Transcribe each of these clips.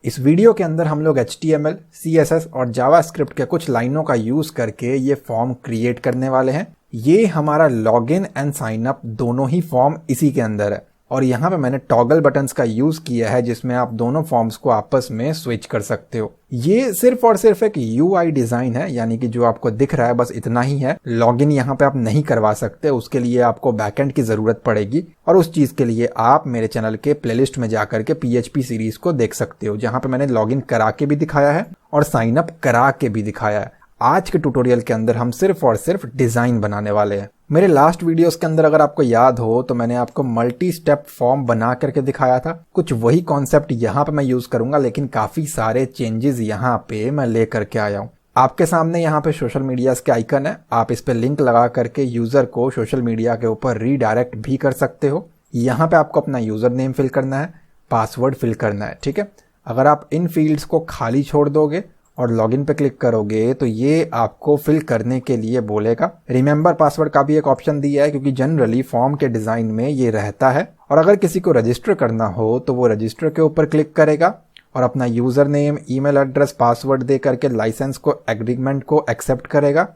इस वीडियो के अंदर हम लोग HTML, CSS और जावास्क्रिप्ट के कुछ लाइनों का यूज करके ये फॉर्म क्रिएट करने वाले हैं। ये हमारा लॉगिन एंड साइन अप दोनों ही फॉर्म इसी के अंदर है और यहाँ पे मैंने टॉगल बटन्स का यूज किया है जिसमें आप दोनों फॉर्म्स को आपस में स्विच कर सकते हो। ये सिर्फ और सिर्फ एक UI डिजाइन है, यानी कि जो आपको दिख रहा है बस इतना ही है। लॉगिन यहाँ पे आप नहीं करवा सकते, उसके लिए आपको बैकएंड की जरूरत पड़ेगी और उस चीज के लिए आप मेरे चैनल के प्लेलिस्ट में जाकर के PHP सीरीज को देख सकते हो, जहाँ पे मैंने लॉगिन करा के भी दिखाया है और साइन अप करा के भी दिखाया है। आज के ट्यूटोरियल के अंदर हम सिर्फ और सिर्फ डिजाइन बनाने वाले हैं। मेरे लास्ट वीडियोस के अंदर अगर आपको याद हो तो मैंने आपको मल्टी स्टेप फॉर्म बना करके दिखाया था। कुछ वही कॉन्सेप्ट यहाँ पे मैं यूज करूंगा, लेकिन काफी सारे चेंजेस यहाँ पे मैं ले करके आया हूँ। आपके सामने यहाँ पे सोशल मीडिया के आइकन है, आप इस पे लिंक लगा करके यूजर को सोशल मीडिया के ऊपर रीडायरेक्ट भी कर सकते हो। यहाँ पे आपको अपना यूजर नेम फिल करना है, पासवर्ड फिल करना है, ठीक है। अगर आप इन फील्ड्स को खाली छोड़ दोगे और लॉगिन पे क्लिक करोगे तो ये आपको फिल करने के लिए बोलेगा। रिमेंबर पासवर्ड का भी एक ऑप्शन दिया है क्योंकि जनरली फॉर्म के डिजाइन में ये रहता है। और अगर किसी को रजिस्टर करना हो तो वो रजिस्टर के ऊपर क्लिक करेगा और अपना user name, email address, password दे करके लाइसेंस को, एग्रीमेंट को एक्सेप्ट करेगा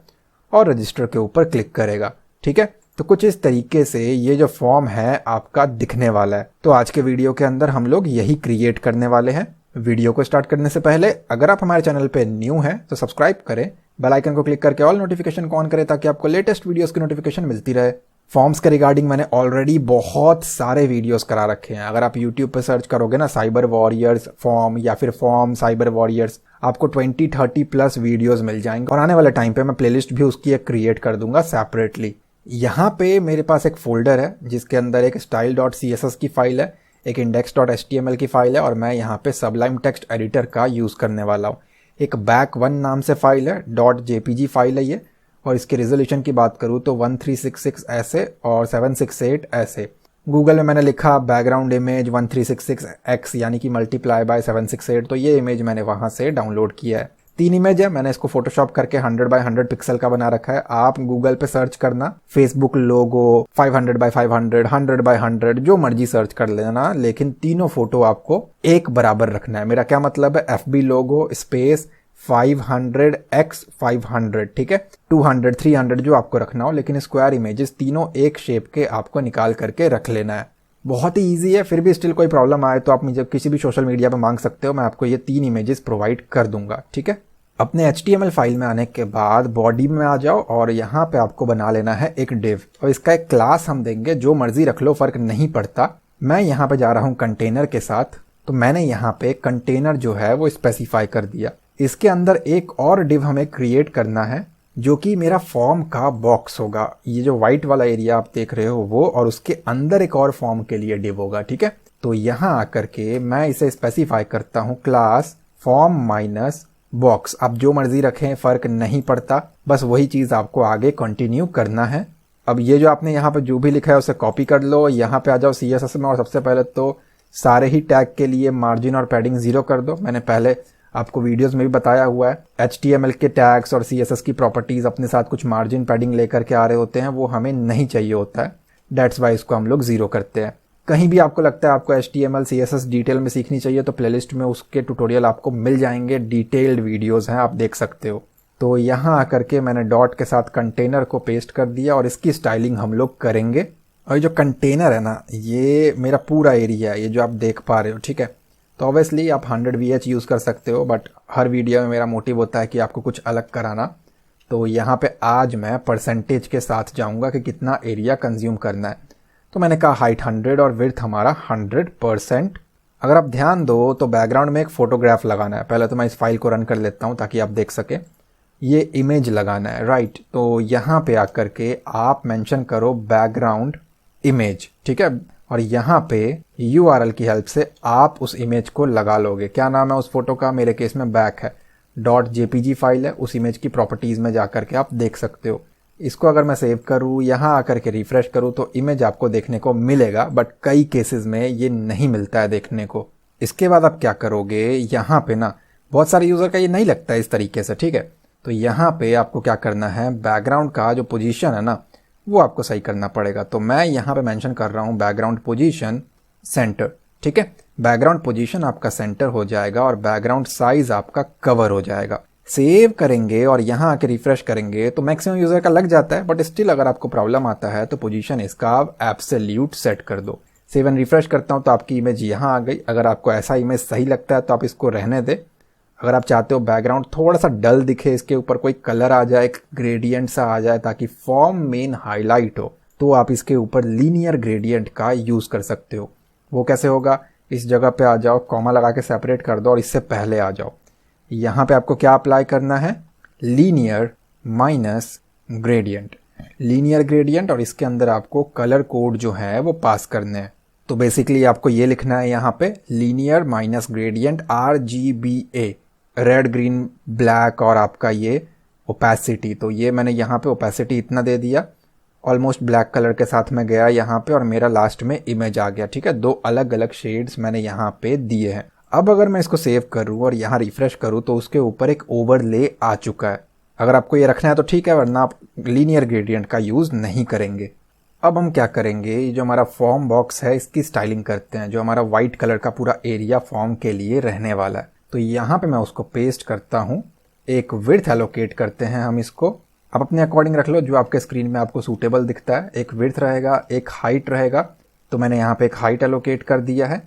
और रजिस्टर के ऊपर क्लिक करेगा, ठीक है। तो कुछ इस तरीके से ये जो फॉर्म है आपका दिखने वाला है। तो आज के वीडियो के अंदर हम लोग यही क्रिएट करने वाले हैं। वीडियो को स्टार्ट करने से पहले अगर आप हमारे चैनल पे न्यू हैं तो सब्सक्राइब करें, बेल आइकन को क्लिक करके ऑल नोटिफिकेशन को ऑन करें ताकि आपको लेटेस्ट वीडियोस की नोटिफिकेशन मिलती रहे। फॉर्म्स के रिगार्डिंग मैंने ऑलरेडी बहुत सारे वीडियोस करा रखे हैं। अगर आप यूट्यूब पे सर्च करोगे ना साइबर वॉरियर्स फॉर्म या फिर फॉर्म साइबर वॉरियर्स, आपको 20-30 प्लस वीडियोस मिल जाएंगे और आने वाले टाइम पे मैं प्लेलिस्ट भी उसकी एक क्रिएट कर दूंगा सेपरेटली। यहाँ पे मेरे पास एक फोल्डर है जिसके अंदर एक style.css की फाइल है, एक index.html की फाइल है और मैं यहाँ पे सबलाइम टेक्स्ट एडिटर का यूज करने वाला हूँ। एक back1 नाम से फाइल है, .jpg फाइल है ये, और इसके रेजोल्यूशन की बात करूँ तो 1366 ऐसे और 768 ऐसे। गूगल में मैंने लिखा बैकग्राउंड इमेज 1366x यानी कि मल्टीप्लाई बाय 768, तो ये इमेज मैंने वहां से डाउनलोड किया है। 3 इमेज है, मैंने इसको फोटोशॉप करके 100x100 पिक्सल का बना रखा है। आप गूगल पे सर्च करना फेसबुक लोगो 500x500, 100x100, जो मर्जी सर्च कर लेना, लेकिन तीनों फोटो आपको एक बराबर रखना है। मेरा क्या मतलब है, FB लोगो स्पेस 500x500, ठीक है। 200, 300 जो आपको रखना हो, लेकिन स्क्वायर इमेजेस तीनों एक शेप के आपको निकाल करके रख लेना है। बहुत ही इजी है, फिर भी स्टिल कोई प्रॉब्लम आए तो आप मुझे किसी भी सोशल मीडिया पे मांग सकते हो, मैं आपको ये 3 इमेजेस प्रोवाइड कर दूंगा, ठीक है। अपने HTML फाइल में आने के बाद बॉडी में आ जाओ और यहाँ पे आपको बना लेना है एक डिव और इसका एक क्लास हम देंगे, जो मर्जी रख लो, फर्क नहीं पड़ता। मैं यहाँ पे जा रहा हूँ कंटेनर के साथ, तो मैंने यहाँ पे कंटेनर जो है वो स्पेसिफाई कर दिया। इसके अंदर एक और डिव हमें क्रिएट करना है जो कि मेरा फॉर्म का बॉक्स होगा। ये जो व्हाइट वाला एरिया आप देख रहे हो वो, और उसके अंदर एक और फॉर्म के लिए डिव होगा, ठीक है। तो यहाँ आकर के मैं इसे स्पेसिफाई करता हूँ क्लास फॉर्म माइनस बॉक्स। आप जो मर्जी रखें, फर्क नहीं पड़ता, बस वही चीज आपको आगे कंटिन्यू करना है। अब ये जो आपने यहाँ पे जो भी लिखा है उसे कॉपी कर लो, यहाँ पे आ जाओ CSS में और सबसे पहले तो सारे ही टैग के लिए मार्जिन और पैडिंग 0 कर दो। मैंने पहले आपको वीडियोस में भी बताया हुआ है, HTML के टैग्स और CSS की प्रॉपर्टीज अपने साथ कुछ मार्जिन पैडिंग लेकर के आ रहे होते हैं, वो हमें नहीं चाहिए होता है। डेट्स वाई इसको हम लोग 0 करते हैं। कहीं भी आपको लगता है आपको HTML CSS डिटेल में सीखनी चाहिए तो प्लेलिस्ट में उसके ट्यूटोरियल आपको मिल जाएंगे, डिटेल्ड वीडियोस हैं, आप देख सकते हो। तो यहाँ आकर के मैंने डॉट के साथ कंटेनर को पेस्ट कर दिया और इसकी स्टाइलिंग हम लोग करेंगे। और ये जो कंटेनर है ना, ये मेरा पूरा एरिया है, ये जो आप देख पा रहे हो, ठीक है। तो ऑब्वियसली आप 100 VH यूज कर सकते हो, बट हर वीडियो में मेरा मोटिव होता है कि आपको कुछ अलग कराना। तो यहाँ पे आज मैं परसेंटेज के साथ जाऊंगा कि कितना एरिया कंज्यूम करना है। तो मैंने कहा हाइट 100 और विड्थ हमारा 100%। अगर आप ध्यान दो तो बैकग्राउंड में एक फोटोग्राफ लगाना है। पहले तो मैं इस फाइल को रन कर लेता हूँ ताकि आप देख सके। ये इमेज लगाना है, राइट। तो यहाँ पे आकर के आप मेंशन करो बैकग्राउंड इमेज, ठीक है। और यहाँ पे URL की हेल्प से आप उस इमेज को लगा लोगे। क्या नाम है उस फोटो का, मेरे केस में बैक है, .jpg फाइल है। उस इमेज की प्रॉपर्टीज में जाकर के आप देख सकते हो। इसको अगर मैं सेव करूँ, यहाँ आकर के रिफ्रेश करूँ तो इमेज आपको देखने को मिलेगा, बट कई केसेस में ये नहीं मिलता है देखने को। इसके बाद आप क्या करोगे, यहाँ पे ना बहुत सारे यूजर का ये नहीं लगता है इस तरीके से, ठीक है। तो यहाँ पे आपको क्या करना है, बैकग्राउंड का जो पोजीशन है ना वो आपको सही करना पड़ेगा। तो मैं यहाँ पे मेंशन कर रहा हूँ बैकग्राउंड पोजीशन सेंटर, ठीक है। बैकग्राउंड पोजीशन आपका सेंटर हो जाएगा और बैकग्राउंड साइज आपका कवर हो जाएगा। सेव करेंगे और यहाँ आके रिफ्रेश करेंगे तो मैक्सिमम यूजर का लग जाता है, बट स्टिल अगर आपको प्रॉब्लम आता है तो पोजीशन इसका आप एब्सोल्यूट सेट कर दो। सेव एंड रिफ्रेश करता हूँ तो आपकी इमेज यहाँ आ गई। अगर आपको ऐसा इमेज सही लगता है तो आप इसको रहने दें। अगर आप चाहते हो बैकग्राउंड थोड़ा सा डल दिखे, इसके ऊपर कोई कलर आ जाए, एक ग्रेडियंट सा आ जाए ताकि फॉर्म मेन हाईलाइट हो, तो आप इसके ऊपर लीनियर ग्रेडियंट का यूज कर सकते हो। वो कैसे होगा, इस जगह पे आ जाओ, कॉमा लगा के सेपरेट कर दो और इससे पहले आ जाओ। यहाँ पे आपको क्या अप्लाई करना है, linear minus gradient, linear gradient, और इसके अंदर आपको कलर कोड जो है वो पास करने हैं। तो बेसिकली आपको ये लिखना है यहाँ पे linear minus gradient RGBA, red green black, और आपका ये ओपेसिटी। तो ये मैंने यहाँ पे ओपेसिटी इतना दे दिया, ऑलमोस्ट ब्लैक कलर के साथ में गया यहाँ पे, और मेरा लास्ट में इमेज आ गया। ठीक है, दो अलग अलग शेड्स मैंने यहाँ पे दिए हैं। अब अगर मैं इसको सेव करूँ और यहाँ रिफ्रेश करूँ तो उसके ऊपर एक ओवरले आ चुका है। अगर आपको ये रखना है तो ठीक है, वरना आप लीनियर ग्रेडियंट का यूज नहीं करेंगे। अब हम क्या करेंगे, ये जो हमारा फॉर्म बॉक्स है इसकी स्टाइलिंग करते हैं, जो हमारा व्हाइट कलर का पूरा एरिया फॉर्म के लिए रहने वाला है। तो यहाँ पे मैं उसको पेस्ट करता हूँ, एक विड्थ एलोकेट करते हैं हम इसको। आप अपने अकॉर्डिंग रख लो, जो आपके स्क्रीन में आपको सूटेबल दिखता है। एक विड्थ रहेगा, एक हाइट रहेगा, तो मैंने यहाँ पे एक हाइट एलोकेट कर दिया है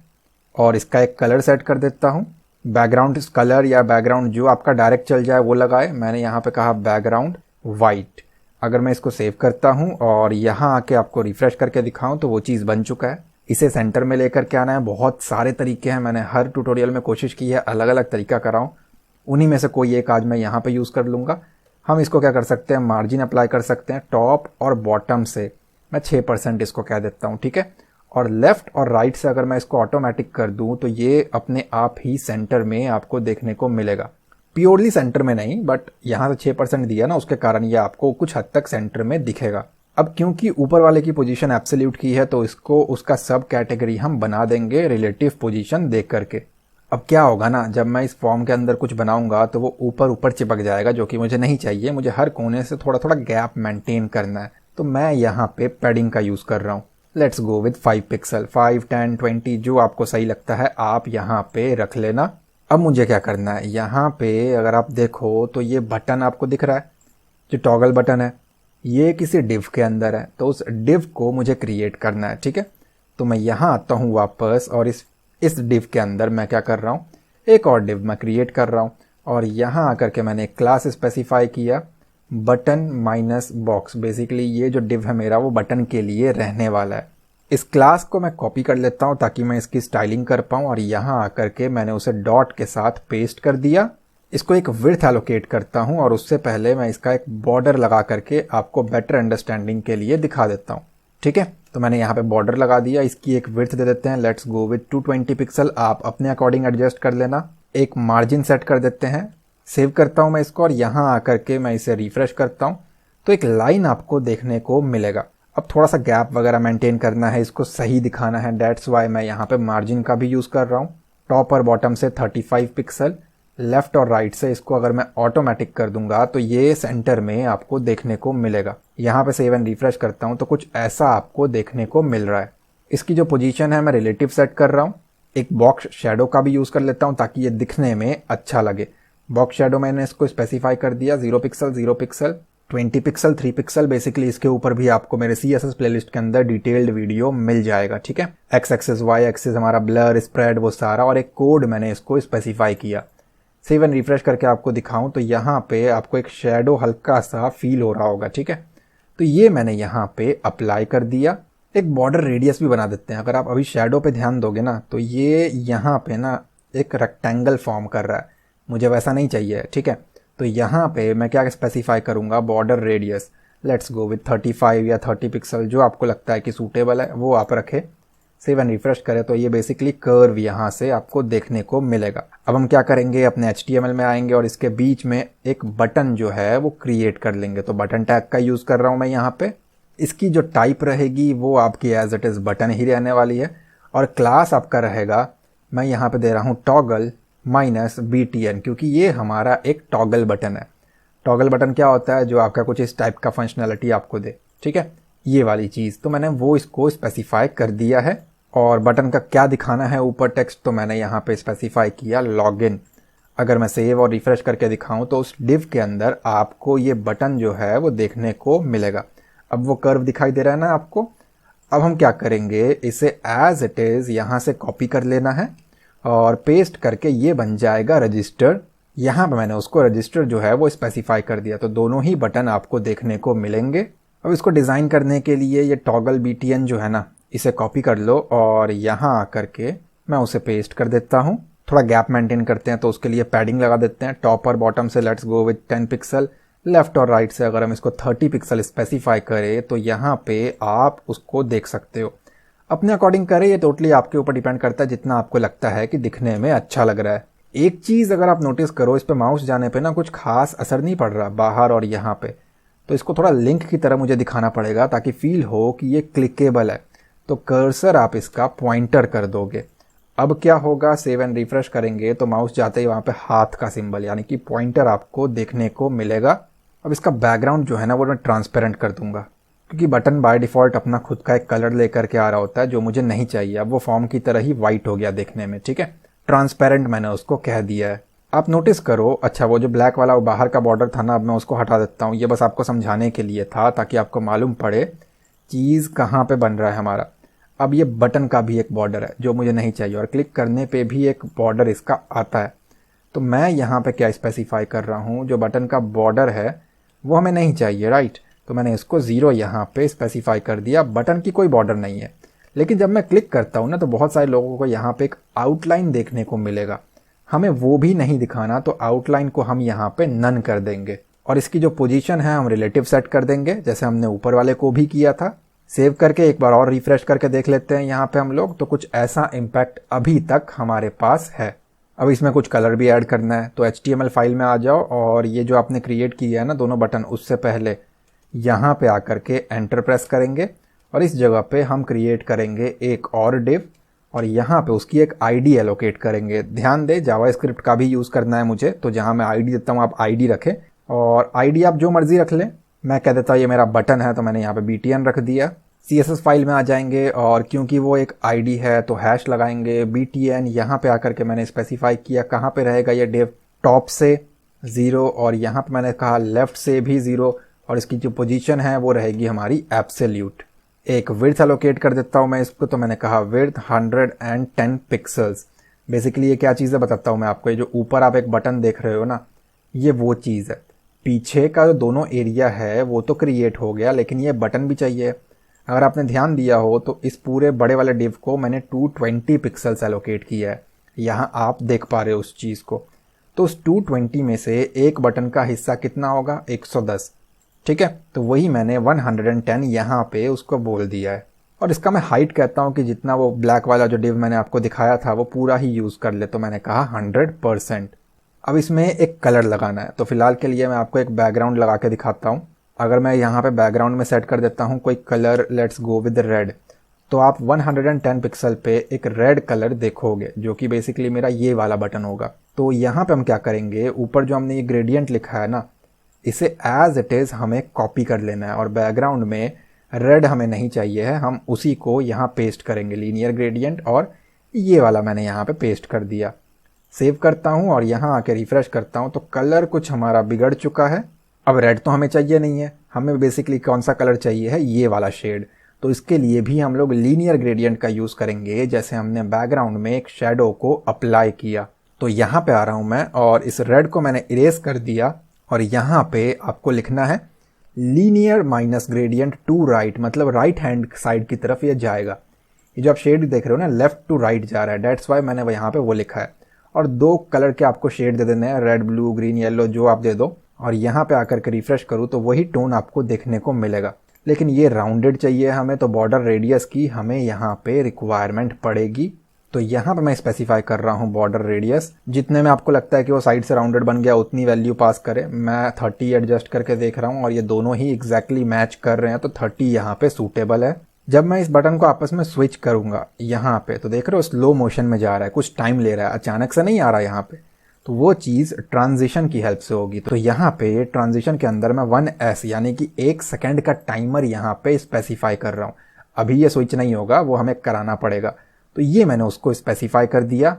और इसका एक कलर सेट कर देता हूँ। बैकग्राउंड कलर या बैकग्राउंड जो आपका डायरेक्ट चल जाए वो लगाए। मैंने यहाँ पे कहा बैकग्राउंड वाइट। अगर मैं इसको सेव करता हूँ और यहाँ आके आपको रिफ्रेश करके दिखाऊं तो वो चीज़ बन चुका है। इसे सेंटर में लेकर के आना है। बहुत सारे तरीके हैं, मैंने हर ट्यूटोरियल में कोशिश की है अलग अलग तरीका कराऊं, उन्हीं में से कोई एक आज मैं यहाँ पे यूज़ कर लूँगा। हम इसको क्या कर सकते हैं, मार्जिन अप्लाई कर सकते हैं टॉप और बॉटम से। मैं 6% इसको कह देता हूँ, ठीक है। और लेफ्ट और राइट से अगर मैं इसको ऑटोमेटिक कर दूँ तो ये अपने आप ही सेंटर में आपको देखने को मिलेगा। प्योरली सेंटर में नहीं, बट यहाँ से 6% दिया ना, उसके कारण ये आपको कुछ हद तक सेंटर में दिखेगा। अब क्योंकि ऊपर वाले की पोजीशन एब्सोल्यूट की है तो इसको उसका सब कैटेगरी हम बना देंगे रिलेटिव पोजीशन देख करके। अब क्या होगा ना, जब मैं इस फॉर्म के अंदर कुछ बनाऊंगा तो वो ऊपर ऊपर चिपक जाएगा, जो कि मुझे नहीं चाहिए। मुझे हर कोने से थोड़ा थोड़ा गैप मेंटेन करना है, तो मैं यहाँ पे पैडिंग का यूज कर रहा हूँ। लेट्स गो विद 5 पिक्सल, 5, 10, 20, जो आपको सही लगता है आप यहाँ पे रख लेना। अब मुझे क्या करना है, यहाँ पे अगर आप देखो तो ये बटन आपको दिख रहा है, जो टॉगल बटन है, ये किसी डिव के अंदर है, तो उस डिव को मुझे क्रिएट करना है, ठीक है। तो मैं यहाँ आता हूँ वापस और इस डिव के अंदर मैं क्या कर रहा हूँ, एक और डिव मैं क्रिएट कर रहा हूँ और यहाँ आकर के मैंने एक क्लास स्पेसिफाई किया, बटन माइनस बॉक्स। बेसिकली ये जो डिव है मेरा वो बटन के लिए रहने वाला है। इस क्लास को मैं कॉपी कर लेता हूँ ताकि मैं इसकी स्टाइलिंग कर पाऊँ, और यहाँ आकर के मैंने उसे डॉट के साथ पेस्ट कर दिया। इसको एक विड्थ एलोकेट करता हूँ और उससे पहले मैं इसका एक बॉर्डर लगा करके आपको बेटर अंडरस्टैंडिंग के लिए दिखा देता हूँ, ठीक है। तो मैंने यहाँ पे बॉर्डर लगा दिया, इसकी एक विड्थ दे देते हैं, लेट्स गो विद 220 पिक्सल। आप अपने अकॉर्डिंग एडजस्ट कर लेना। एक मार्जिन सेट कर देते हैं, सेव करता हूँ मैं इसको और यहाँ आकर के मैं इसे रिफ्रेश करता हूँ तो एक लाइन आपको देखने को मिलेगा। अब थोड़ा सा गैप वगैरह मेंटेन करना है, इसको सही दिखाना है, डेट्स वाई मैं यहाँ पे मार्जिन का भी यूज कर रहा हूँ। टॉप और बॉटम से 35 पिक्सल, लेफ्ट और राइट से इसको अगर मैं ऑटोमेटिक कर दूंगा तो ये सेंटर में आपको देखने को मिलेगा। यहाँ पे सेव एंड रिफ्रेश करता हूँ तो कुछ ऐसा आपको देखने को मिल रहा है। इसकी जो पोजीशन है मैं रिलेटिव सेट कर रहा हूँ। एक बॉक्स शेडो का भी यूज कर लेता हूँ ताकि ये दिखने में अच्छा लगे। बॉक्स शेडो मैंने इसको स्पेसिफाई कर दिया, 0 pixel, 0 pixel, 20 pixel, 3 pixel. Basically इसके ऊपर भी आपको मेरे CSS प्लेलिस्ट के अंदर डिटेल्ड वीडियो मिल जाएगा, ठीक है। एक्स एक्सिस, वाई एक्सिस, हमारा ब्लर, स्प्रेड, वो सारा, और एक कोड मैंने इसको स्पेसिफाई किया। सेव एंड रिफ्रेश करके आपको दिखाऊं तो यहाँ पे आपको एक शेडो हल्का सा फील हो रहा होगा, ठीक है। तो ये मैंने यहाँ पे अप्लाई कर दिया। एक बॉर्डर रेडियस भी बना देते हैं। अगर आप अभी शेडो पे ध्यान दोगे ना तो ये यहाँ पे ना एक रेक्टेंगल फॉर्म कर रहा है, मुझे वैसा नहीं चाहिए, ठीक है। तो यहाँ पे मैं क्या स्पेसिफाई करूँगा, border radius, let's go with 35 या 30 पिक्सल, जो आपको लगता है कि सूटेबल है वो आप रखें। सेव एंड रिफ्रेश करें तो ये बेसिकली कर्व यहाँ से आपको देखने को मिलेगा। अब हम क्या करेंगे, अपने HTML में आएंगे और इसके बीच में एक बटन जो है वो क्रिएट कर लेंगे। तो बटन टैग का यूज़ कर रहा हूँ मैं यहाँ पे। इसकी जो टाइप रहेगी वो आपकी एज इट इज़ बटन ही रहने वाली है, और क्लास आपका रहेगा, मैं यहाँ पे दे रहा हूँ टॉगल माइनस BTN, क्योंकि ये हमारा एक टॉगल बटन है। टॉगल बटन क्या होता है, जो आपका कुछ इस टाइप का फंक्शनैलिटी आपको दे, ठीक है, ये वाली चीज़। तो मैंने वो इसको स्पेसिफाई कर दिया है और बटन का क्या दिखाना है ऊपर टेक्स्ट, तो मैंने यहाँ पे स्पेसिफाई किया लॉगिन। अगर मैं सेव और रिफ्रेश करके दिखाऊं तो उस डिव के अंदर आपको ये बटन जो है वो देखने को मिलेगा। अब वो कर्व दिखाई दे रहा है ना आपको। अब हम क्या करेंगे, इसे एज इट इज़ यहाँ से कॉपी कर लेना है और पेस्ट करके ये बन जाएगा रजिस्टर। यहाँ पे मैंने उसको रजिस्टर जो है वो स्पेसिफाई कर दिया, तो दोनों ही बटन आपको देखने को मिलेंगे। अब इसको डिज़ाइन करने के लिए ये टॉगल BTN जो है ना, इसे कॉपी कर लो और यहाँ आकर के मैं उसे पेस्ट कर देता हूँ। थोड़ा गैप मेंटेन करते हैं तो उसके लिए पैडिंग लगा देते हैं। टॉप और बॉटम से let's go with 10 pixel, left और राइट से अगर हम इसको 30 पिक्सल स्पेसिफाई करें तो यहाँ पे आप उसको देख सकते हो। अपने अकॉर्डिंग करें, ये टोटली आपके ऊपर डिपेंड करता है जितना आपको लगता है कि दिखने में अच्छा लग रहा है। एक चीज़ अगर आप नोटिस करो, इस पे माउस जाने पे ना कुछ खास असर नहीं पड़ रहा बाहर और यहाँ पे, तो इसको थोड़ा लिंक की तरह मुझे दिखाना पड़ेगा ताकि फील हो कि ये क्लिकेबल है। तो कर्सर आप इसका पॉइंटर कर दोगे। अब क्या होगा, सेव एंड रिफ्रेश करेंगे तो माउस जाते ही वहाँ पे हाथ का सिंबल यानी कि पॉइंटर आपको देखने को मिलेगा। अब इसका बैकग्राउंड जो है ना वो मैं ट्रांसपेरेंट कर दूंगा, क्योंकि बटन बाय डिफ़ॉल्ट अपना खुद का एक कलर लेकर के आ रहा होता है जो मुझे नहीं चाहिए। अब वो फॉर्म की तरह ही वाइट हो गया देखने में, ठीक है। ट्रांसपेरेंट मैंने उसको कह दिया है। आप नोटिस करो, अच्छा वो जो ब्लैक वाला वो बाहर का बॉर्डर था ना, अब मैं उसको हटा देता हूँ। ये बस आपको समझाने के लिए था ताकि आपको मालूम पड़े चीज़ कहाँ पे बन रहा है हमारा। अब ये बटन का भी एक बॉर्डर है जो मुझे नहीं चाहिए और क्लिक करने पे भी एक बॉर्डर इसका आता है। तो मैं यहाँ पे क्या स्पेसिफाई कर रहा हूँ, जो बटन का बॉर्डर है वो हमें नहीं चाहिए, राइट। तो मैंने इसको 0 यहाँ पे स्पेसिफाई कर दिया। बटन की कोई बॉर्डर नहीं है, लेकिन जब मैं क्लिक करता हूँ ना तो बहुत सारे लोगों को यहाँ पे एक आउटलाइन देखने को मिलेगा। हमें वो भी नहीं दिखाना, तो आउटलाइन को हम यहाँ पे नन कर देंगे और इसकी जो पोजीशन है हम रिलेटिव सेट कर देंगे, जैसे हमने ऊपर वाले को भी किया था। सेव करके एक बार और रिफ्रेश करके देख लेते हैं यहाँ पे हम लोग, तो कुछ ऐसा इम्पैक्ट अभी तक हमारे पास है। अब इसमें कुछ कलर भी ऐड करना है, तो HTML फाइल में आ जाओ और ये जो आपने क्रिएट किया है ना दोनों बटन, उससे पहले यहाँ पे आकर के एंटर प्रेस करेंगे और इस जगह पे हम क्रिएट करेंगे एक और डिव और यहाँ पे उसकी एक ID एलोकेट करेंगे। ध्यान दे, जावास्क्रिप्ट का भी यूज़ करना है मुझे, तो जहाँ मैं ID देता हूँ आप ID रखें और ID आप जो मर्जी रख लें। मैं कह देता हूँ ये मेरा बटन है तो मैंने यहाँ पे BTN रख दिया। CSS फाइल में आ जाएंगे और क्योंकि वो एक ID है तो हैश लगाएंगे BTN। यहाँ पे आकर के मैंने स्पेसिफाई किया कहाँ पे रहेगा ये डिव, टॉप से 0 और यहाँ पे मैंने कहा लेफ्ट से भी 0 और इसकी जो पोजीशन है वो रहेगी हमारी एब्सोल्यूट। एक विड्थ एलोकेट कर देता हूँ मैं इसको, तो मैंने कहा विड्थ 110 पिक्सल्स। बेसिकली ये क्या चीज़ है बताता हूँ मैं आपको। ये जो ऊपर आप एक बटन देख रहे हो ना, ये वो चीज़ है। पीछे का जो दोनों एरिया है वो तो क्रिएट हो गया, लेकिन ये बटन भी चाहिए। अगर आपने ध्यान दिया हो तो इस पूरे बड़े वाले डिव को मैंने 220 पिक्सल्स एलोकेट किया है। यहाँ आप देख पा रहे हो उस चीज़ को। तो उस 220 में से एक बटन का हिस्सा कितना होगा, 110, ठीक है। तो वही मैंने 110 यहाँ पे उसको बोल दिया है। और इसका मैं हाइट कहता हूँ कि जितना वो ब्लैक वाला जो डिव मैंने आपको दिखाया था वो पूरा ही यूज़ कर ले, तो मैंने कहा 100%। अब इसमें एक कलर लगाना है, तो फिलहाल के लिए मैं आपको एक बैकग्राउंड लगा के दिखाता हूँ। अगर मैं यहाँ पे बैकग्राउंड में सेट कर देता हूँ कोई colour, let's go with red, तो आप 110 पिक्सल पे एक रेड कलर देखोगे जो कि बेसिकली मेरा ये वाला बटन होगा। तो यहाँ पे हम क्या करेंगे, ऊपर जो हमने ये ग्रेडियंट लिखा है ना, इसे एज इट इज़ हमें कॉपी कर लेना है और बैकग्राउंड में रेड हमें नहीं चाहिए है, हम उसी को यहाँ पेस्ट करेंगे, लीनियर ग्रेडियंट, और ये वाला मैंने यहाँ पे पेस्ट कर दिया। सेव करता हूँ और यहाँ आके रिफ्रेश करता हूँ तो कलर कुछ हमारा बिगड़ चुका है। अब रेड तो हमें चाहिए नहीं है, हमें बेसिकली कौन सा कलर चाहिए है, ये वाला शेड। तो इसके लिए भी हम लोग लीनियर ग्रेडियंट का यूज़ करेंगे, जैसे हमने बैकग्राउंड में एक शेडो को अप्लाई किया। तो यहाँ पे आ रहा हूँ मैं और इस रेड को मैंने इरेज कर दिया और यहाँ पे आपको लिखना है linear minus gradient to right, मतलब राइट हैंड साइड की तरफ ये जाएगा। ये जो आप शेड देख रहे हो ना, लेफ्ट टू राइट जा रहा है, डेट्स वाई मैंने यहाँ पे वो लिखा है। और 2 कलर के आपको शेड दे देने हैं, रेड, ब्लू, ग्रीन, येलो, जो आप दे दो। और यहाँ पे आकर के रिफ्रेश करूँ तो वही टोन आपको देखने को मिलेगा, लेकिन ये राउंडेड चाहिए हमें, तो बॉर्डर रेडियस की हमें यहाँ पे रिक्वायरमेंट पड़ेगी। तो यहाँ पे मैं स्पेसिफाई कर रहा हूँ बॉर्डर रेडियस, जितने में आपको लगता है कि वो साइड से राउंडेड बन गया उतनी वैल्यू पास करें। मैं 30 एडजस्ट करके देख रहा हूँ और ये दोनों ही एग्जैक्टली मैच कर रहे हैं, तो 30 यहाँ पे सूटेबल है। जब मैं इस बटन को आपस में स्विच करूंगा यहाँ पे, तो देख रहे हो स्लो मोशन में जा रहा है, कुछ टाइम ले रहा है, अचानक से नहीं आ रहा यहाँ पे। तो वो चीज़ ट्रांजिशन की हेल्प से होगी। तो यहाँ पे ट्रांजिशन के अंदर मैं 1s यानी कि 1 सेकेंड का टाइमर यहाँ पे स्पेसिफाई कर रहा हूँ। अभी ये स्विच नहीं होगा, वो हमें कराना पड़ेगा। तो ये मैंने उसको स्पेसिफाई कर दिया।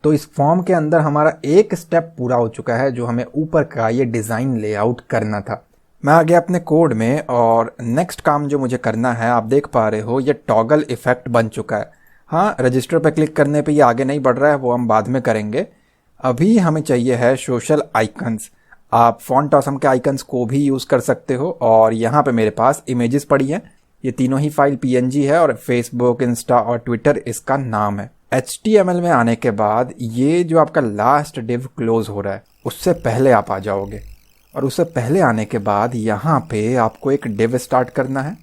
तो इस फॉर्म के अंदर हमारा एक स्टेप पूरा हो चुका है, जो हमें ऊपर का ये डिज़ाइन लेआउट करना था। मैं आ गया अपने कोड में और नेक्स्ट काम जो मुझे करना है, आप देख पा रहे हो ये टॉगल इफेक्ट बन चुका है। हाँ, रजिस्टर पर क्लिक करने पे ये आगे नहीं बढ़ रहा है, वो हम बाद में करेंगे। अभी हमें चाहिए है सोशल आइकन्स। आप फॉन्ट ऑसम के आइकन्स को भी यूज़ कर सकते हो। और यहाँ पे मेरे पास इमेजेस पड़ी हैं, ये तीनों ही फाइल PNG है और फेसबुक, इंस्टा और ट्विटर इसका नाम है। HTML में आने के बाद ये जो आपका लास्ट डिव क्लोज हो रहा है, उससे पहले आप आ जाओगे। और उससे पहले आने के बाद यहाँ पे आपको एक डिव स्टार्ट करना है।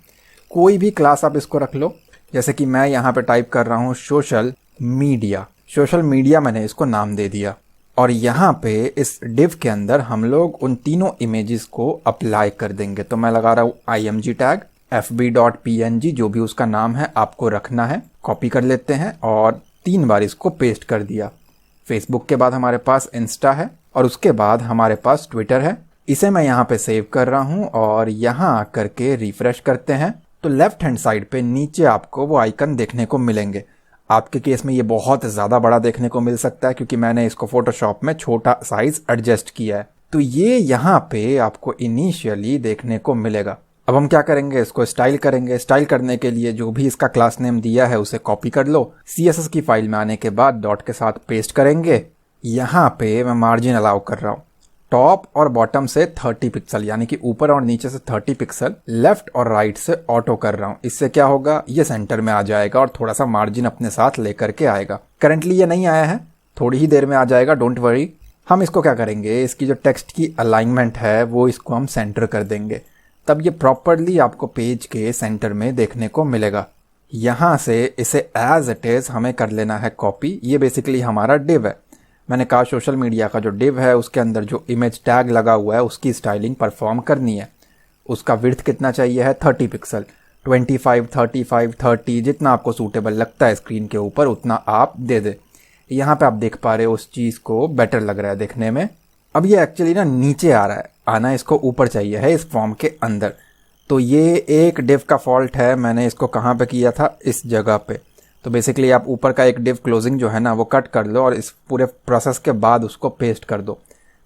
कोई भी क्लास आप इसको रख लो, जैसे कि मैं यहाँ पे टाइप कर रहा हूँ सोशल मीडिया। सोशल मीडिया मैंने इसको नाम दे दिया। और यहाँ पे इस डिव के अंदर हम लोग उन तीनों इमेजेस को अप्लाई कर देंगे। तो मैं लगा रहा हूँ img टैग fb.png, जो भी उसका नाम है आपको रखना है। कॉपी कर लेते हैं और 3 बार इसको पेस्ट कर दिया। फेसबुक के बाद हमारे पास इंस्टा है और उसके बाद हमारे पास ट्विटर है। इसे मैं यहाँ पे सेव कर रहा हूँ और यहाँ आकर के रिफ्रेश करते हैं तो लेफ्ट हैंड साइड पे नीचे आपको वो आइकन देखने को मिलेंगे। आपके केस में ये बहुत ज़्यादा बड़ा देखने को मिल सकता है, क्योंकि मैंने इसको फोटोशॉप में छोटा साइज एडजस्ट किया है। तो ये यहाँ पे आपको इनिशियली देखने को मिलेगा। अब हम क्या करेंगे, इसको स्टाइल करेंगे। स्टाइल करने के लिए जो भी इसका क्लास नेम दिया है उसे कॉपी कर लो। CSS की फाइल में आने के बाद डॉट के साथ पेस्ट करेंगे। यहाँ पे मैं मार्जिन अलाउ कर रहा हूँ टॉप और बॉटम से 30 पिक्सल, यानी कि ऊपर और नीचे से 30 पिक्सल, लेफ्ट और राइट से ऑटो कर रहा हूँ। इससे क्या होगा, ये सेंटर में आ जाएगा और थोड़ा सा मार्जिन अपने साथ लेकर के आएगा। करंटली ये नहीं आया है, थोड़ी ही देर में आ जाएगा, डोंट वरी। हम इसको क्या करेंगे, इसकी जो टेक्स्ट की अलाइनमेंट है वो इसको हम सेंटर कर देंगे, तब ये प्रॉपरली आपको पेज के सेंटर में देखने को मिलेगा। यहाँ से इसे एज इट इज हमें कर लेना है कॉपी। ये बेसिकली हमारा डिव है। मैंने कहा सोशल मीडिया का जो डिव है उसके अंदर जो इमेज टैग लगा हुआ है उसकी स्टाइलिंग परफॉर्म करनी है। उसका विड्थ कितना चाहिए है, 30 पिक्सल। 25, 35, 30, जितना आपको सूटेबल लगता है स्क्रीन के ऊपर उतना आप दे दे। यहाँ पे आप देख पा रहे हो उस चीज़ को बेटर लग रहा है देखने में। अब ये एक्चुअली ना नीचे आ रहा है, आना इसको ऊपर चाहिए है इस फॉर्म के अंदर। तो ये एक डिव का फॉल्ट है। मैंने इसको कहाँ पे किया था, इस जगह पे। तो बेसिकली आप ऊपर का एक डिव क्लोजिंग जो है ना वो कट कर लो और इस पूरे प्रोसेस के बाद उसको पेस्ट कर दो,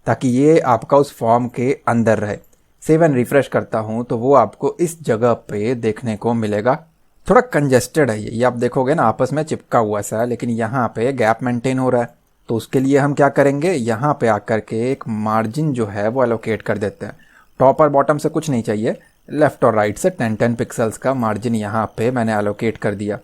ताकि ये आपका उस फॉर्म के अंदर रहे। सेव एंड रिफ्रेश करता हूँ तो वो आपको इस जगह पे देखने को मिलेगा। थोड़ा कंजेस्टेड है ये आप देखोगे ना आपस में चिपका हुआ सा है, लेकिन यहाँ पे गैप मेंटेन हो रहा है। तो उसके लिए हम क्या करेंगे, यहाँ पे आकर के एक मार्जिन जो है वो एलोकेट कर देते हैं। टॉप और बॉटम से कुछ नहीं चाहिए, लेफ्ट और राइट से 10-10 पिक्सल्स का मार्जिन यहाँ पे मैंने एलोकेट कर दिया।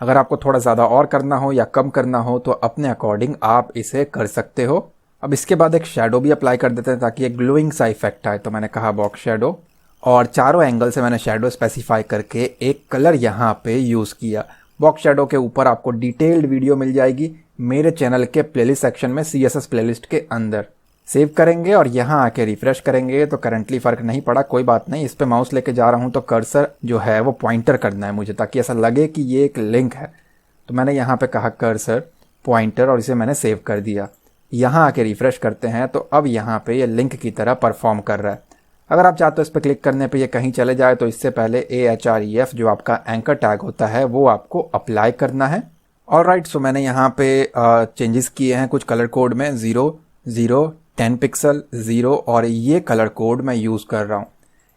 अगर आपको थोड़ा ज़्यादा और करना हो या कम करना हो तो अपने अकॉर्डिंग आप इसे कर सकते हो। अब इसके बाद एक शेडो भी अप्लाई कर देते हैं ताकि एक ग्लोइंग सा इफेक्ट आए। तो मैंने कहा बॉक्स शेडो, और चारों एंगल से मैंने शेडो स्पेसिफाई करके एक कलर यहाँ पे यूज़ किया। बॉक्स शेडो के ऊपर आपको डिटेल्ड वीडियो मिल जाएगी मेरे चैनल के प्लेलिस्ट सेक्शन में, CSS प्लेलिस्ट के अंदर। सेव करेंगे और यहाँ आके रिफ्रेश करेंगे तो करंटली फ़र्क नहीं पड़ा, कोई बात नहीं। इस पे माउस लेके जा रहा हूँ तो कर्सर जो है वो पॉइंटर करना है मुझे, ताकि ऐसा लगे कि ये एक लिंक है। तो मैंने यहाँ पे कहा कर्सर पॉइंटर और इसे मैंने सेव कर दिया। यहाँ आके रिफ्रेश करते हैं तो अब यहाँ पे ये लिंक की तरह परफॉर्म कर रहा है। अगर आप चाहते हो इस पर क्लिक करने पे ये कहीं चले जाए तो इससे पहले AHREF जो आपका एंकर टैग होता है वो आपको अप्लाई करना है। ऑलराइट, सो मैंने यहाँ पे चेंजेस किए हैं कुछ कलर कोड में, 0, 0, 10 पिक्सल, 0 और ये कलर कोड मैं यूज़ कर रहा हूँ।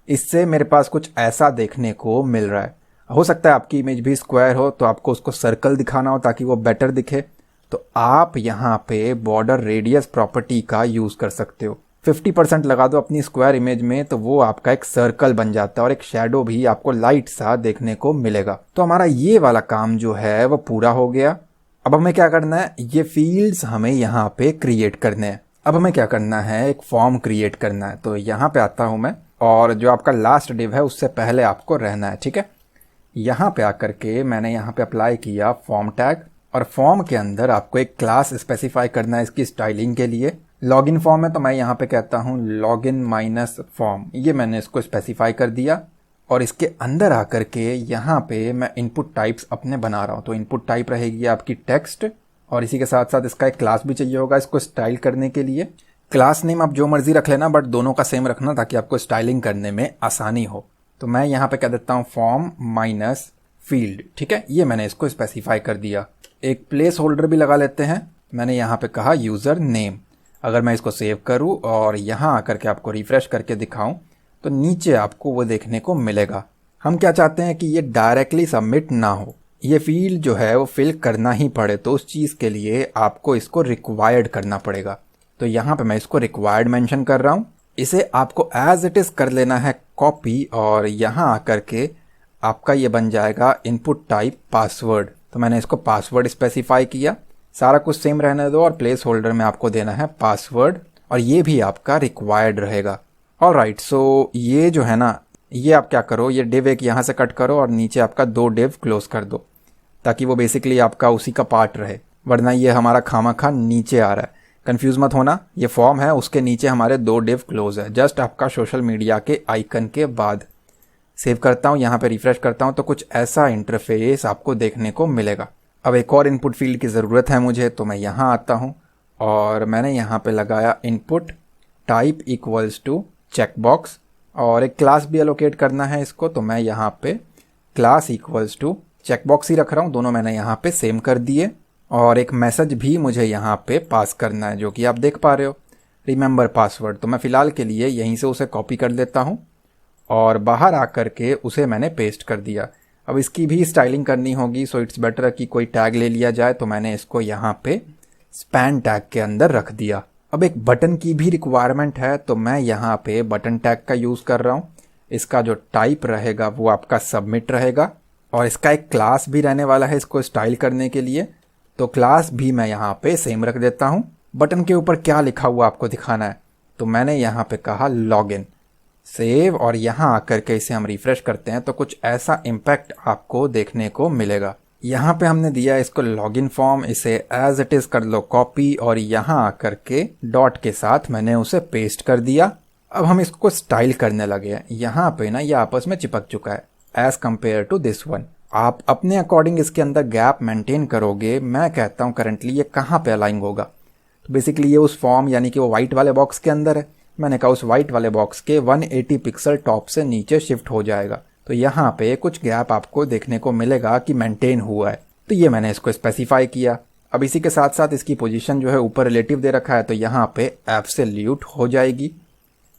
इससे मेरे पास कुछ ऐसा देखने को मिल रहा है। हो सकता है आपकी इमेज भी स्क्वायर हो तो आपको उसको सर्कल दिखाना हो ताकि वो बेटर दिखे, तो आप यहाँ पे बॉर्डर रेडियस प्रॉपर्टी का यूज़ कर सकते हो। 50% लगा दो अपनी स्क्वायर इमेज में तो वो आपका एक सर्कल बन जाता है और एक शेडो भी आपको लाइट सा देखने को मिलेगा। तो हमारा ये वाला काम जो है वो पूरा हो गया। अब हमें क्या करना है, ये फील्ड्स हमें यहाँ पे क्रिएट करने हैं। अब हमें क्या करना है, एक फॉर्म क्रिएट करना है। तो यहाँ पे आता हूँ मैं, और जो आपका लास्ट डिव है उससे पहले आपको रहना है, ठीक है। यहाँ पे आकर के मैंने यहाँ पे अप्लाई किया फॉर्म टैग, और फॉर्म के अंदर आपको एक क्लास स्पेसिफाई करना है इसकी स्टाइलिंग के लिए। लॉगिन फॉर्म है तो मैं यहाँ पे कहता हूँ लॉगिन माइनस फॉर्म, ये मैंने इसको स्पेसिफाई कर दिया। और इसके अंदर आकर के यहाँ पे मैं इनपुट टाइप्स अपने बना रहा हूँ। तो इनपुट टाइप रहेगी आपकी टेक्स्ट, और इसी के साथ साथ इसका एक क्लास भी चाहिए होगा इसको स्टाइल करने के लिए। क्लास नेम आप जो मर्जी रख लेना, बट दोनों का सेम रखना ताकि आपको स्टाइलिंग करने में आसानी हो। तो मैं यहाँ पे कह देता हूँ फॉर्म माइनस फील्ड। ठीक है, ये मैंने इसको स्पेसिफाई कर दिया। एक प्लेस होल्डर भी लगा लेते हैं। मैंने यहाँ पे कहा यूज़र नेम। अगर मैं इसको सेव करूँ और यहाँ आकर के आपको रिफ्रेश करके दिखाऊं तो नीचे आपको वो देखने को मिलेगा। हम क्या चाहते हैं कि ये डायरेक्टली सबमिट ना हो, ये फील्ड जो है वो फिल करना ही पड़े, तो उस चीज़ के लिए आपको इसको रिक्वायर्ड करना पड़ेगा। तो यहाँ पे मैं इसको रिक्वायर्ड मेंशन कर रहा हूँ। इसे आपको एज इट इज़ कर लेना है कॉपी, और यहाँ आकर के आपका ये बन जाएगा इनपुट टाइप पासवर्ड। तो मैंने इसको पासवर्ड स्पेसिफाई किया। सारा कुछ सेम रहने दो और प्लेस होल्डर में आपको देना है पासवर्ड, और ये भी आपका रिक्वायर्ड रहेगा। ऑलराइट, सो ये जो है ना, ये आप क्या करो, ये डिव एक यहाँ से कट करो और नीचे आपका 2 डिव क्लोज कर दो, ताकि वो बेसिकली आपका उसी का पार्ट रहे, वरना ये हमारा खामा नीचे आ रहा है। कंफ्यूज मत होना, ये फॉर्म है, उसके नीचे हमारे 2 डिव क्लोज है, जस्ट आपका सोशल मीडिया के आइकन के बाद। सेव करता हूँ, यहाँ पे रिफ्रेश करता हूँ तो कुछ ऐसा इंटरफेस आपको देखने को मिलेगा। अब एक और इनपुट फील्ड की ज़रूरत है मुझे, तो मैं यहाँ आता हूँ और मैंने यहाँ पे लगाया input type equals to checkbox, और एक क्लास भी एलोकेट करना है इसको। तो मैं यहाँ पे क्लास इक्वल्स टू चेकबॉक्स ही रख रहा हूँ, दोनों मैंने यहाँ पे सेम कर दिए। और एक मैसेज भी मुझे यहाँ पे पास करना है, जो कि आप देख पा रहे हो, रिमेंबर पासवर्ड। तो मैं फ़िलहाल के लिए यहीं से उसे कॉपी कर लेता हूँ और बाहर आकर के उसे मैंने पेस्ट कर दिया। अब इसकी भी स्टाइलिंग करनी होगी, सो इट्स बेटर कि कोई टैग ले लिया जाए। तो मैंने इसको यहाँ पे स्पैन टैग के अंदर रख दिया। अब एक बटन की भी रिक्वायरमेंट है, तो मैं यहाँ पे बटन टैग का यूज़ कर रहा हूँ। इसका जो टाइप रहेगा वो आपका सबमिट रहेगा, और इसका एक क्लास भी रहने वाला है इसको स्टाइल करने के लिए। तो क्लास भी मैं यहाँ पे सेम रख देता हूँ। बटन के ऊपर क्या लिखा हुआ आपको दिखाना है, तो मैंने यहाँ पे कहा लॉगिन। सेव, और यहाँ आकर के इसे हम रिफ्रेश करते हैं तो कुछ ऐसा इम्पैक्ट आपको देखने को मिलेगा। यहाँ पे हमने दिया इसको लॉगिन फॉर्म, इसे एज इट इज कर लो कॉपी, और यहाँ आकर के डॉट के साथ मैंने उसे पेस्ट कर दिया। अब हम इसको स्टाइल करने लगे हैं। यहाँ पे ना ये आपस में चिपक चुका है as compare to this one. आप अपने अकॉर्डिंग इसके अंदर गैप मेंटेन करोगे। मैं कहता हूँ करंटली ये कहाँ पे अलाइन होगा, तो बेसिकली ये उस फॉर्म यानी कि वो व्हाइट वाले बॉक्स के अंदर है। मैंने कहा उस व्हाइट वाले बॉक्स के 180 पिक्सल टॉप से नीचे शिफ्ट हो जाएगा। तो यहाँ पे कुछ गैप आपको देखने को मिलेगा कि मेंटेन हुआ है, तो ये मैंने इसको स्पेसिफाई किया। अब इसी के साथ साथ इसकी पोजीशन जो है ऊपर रिलेटिव दे रखा है, तो यहाँ पे एब्सोल्यूट हो जाएगी।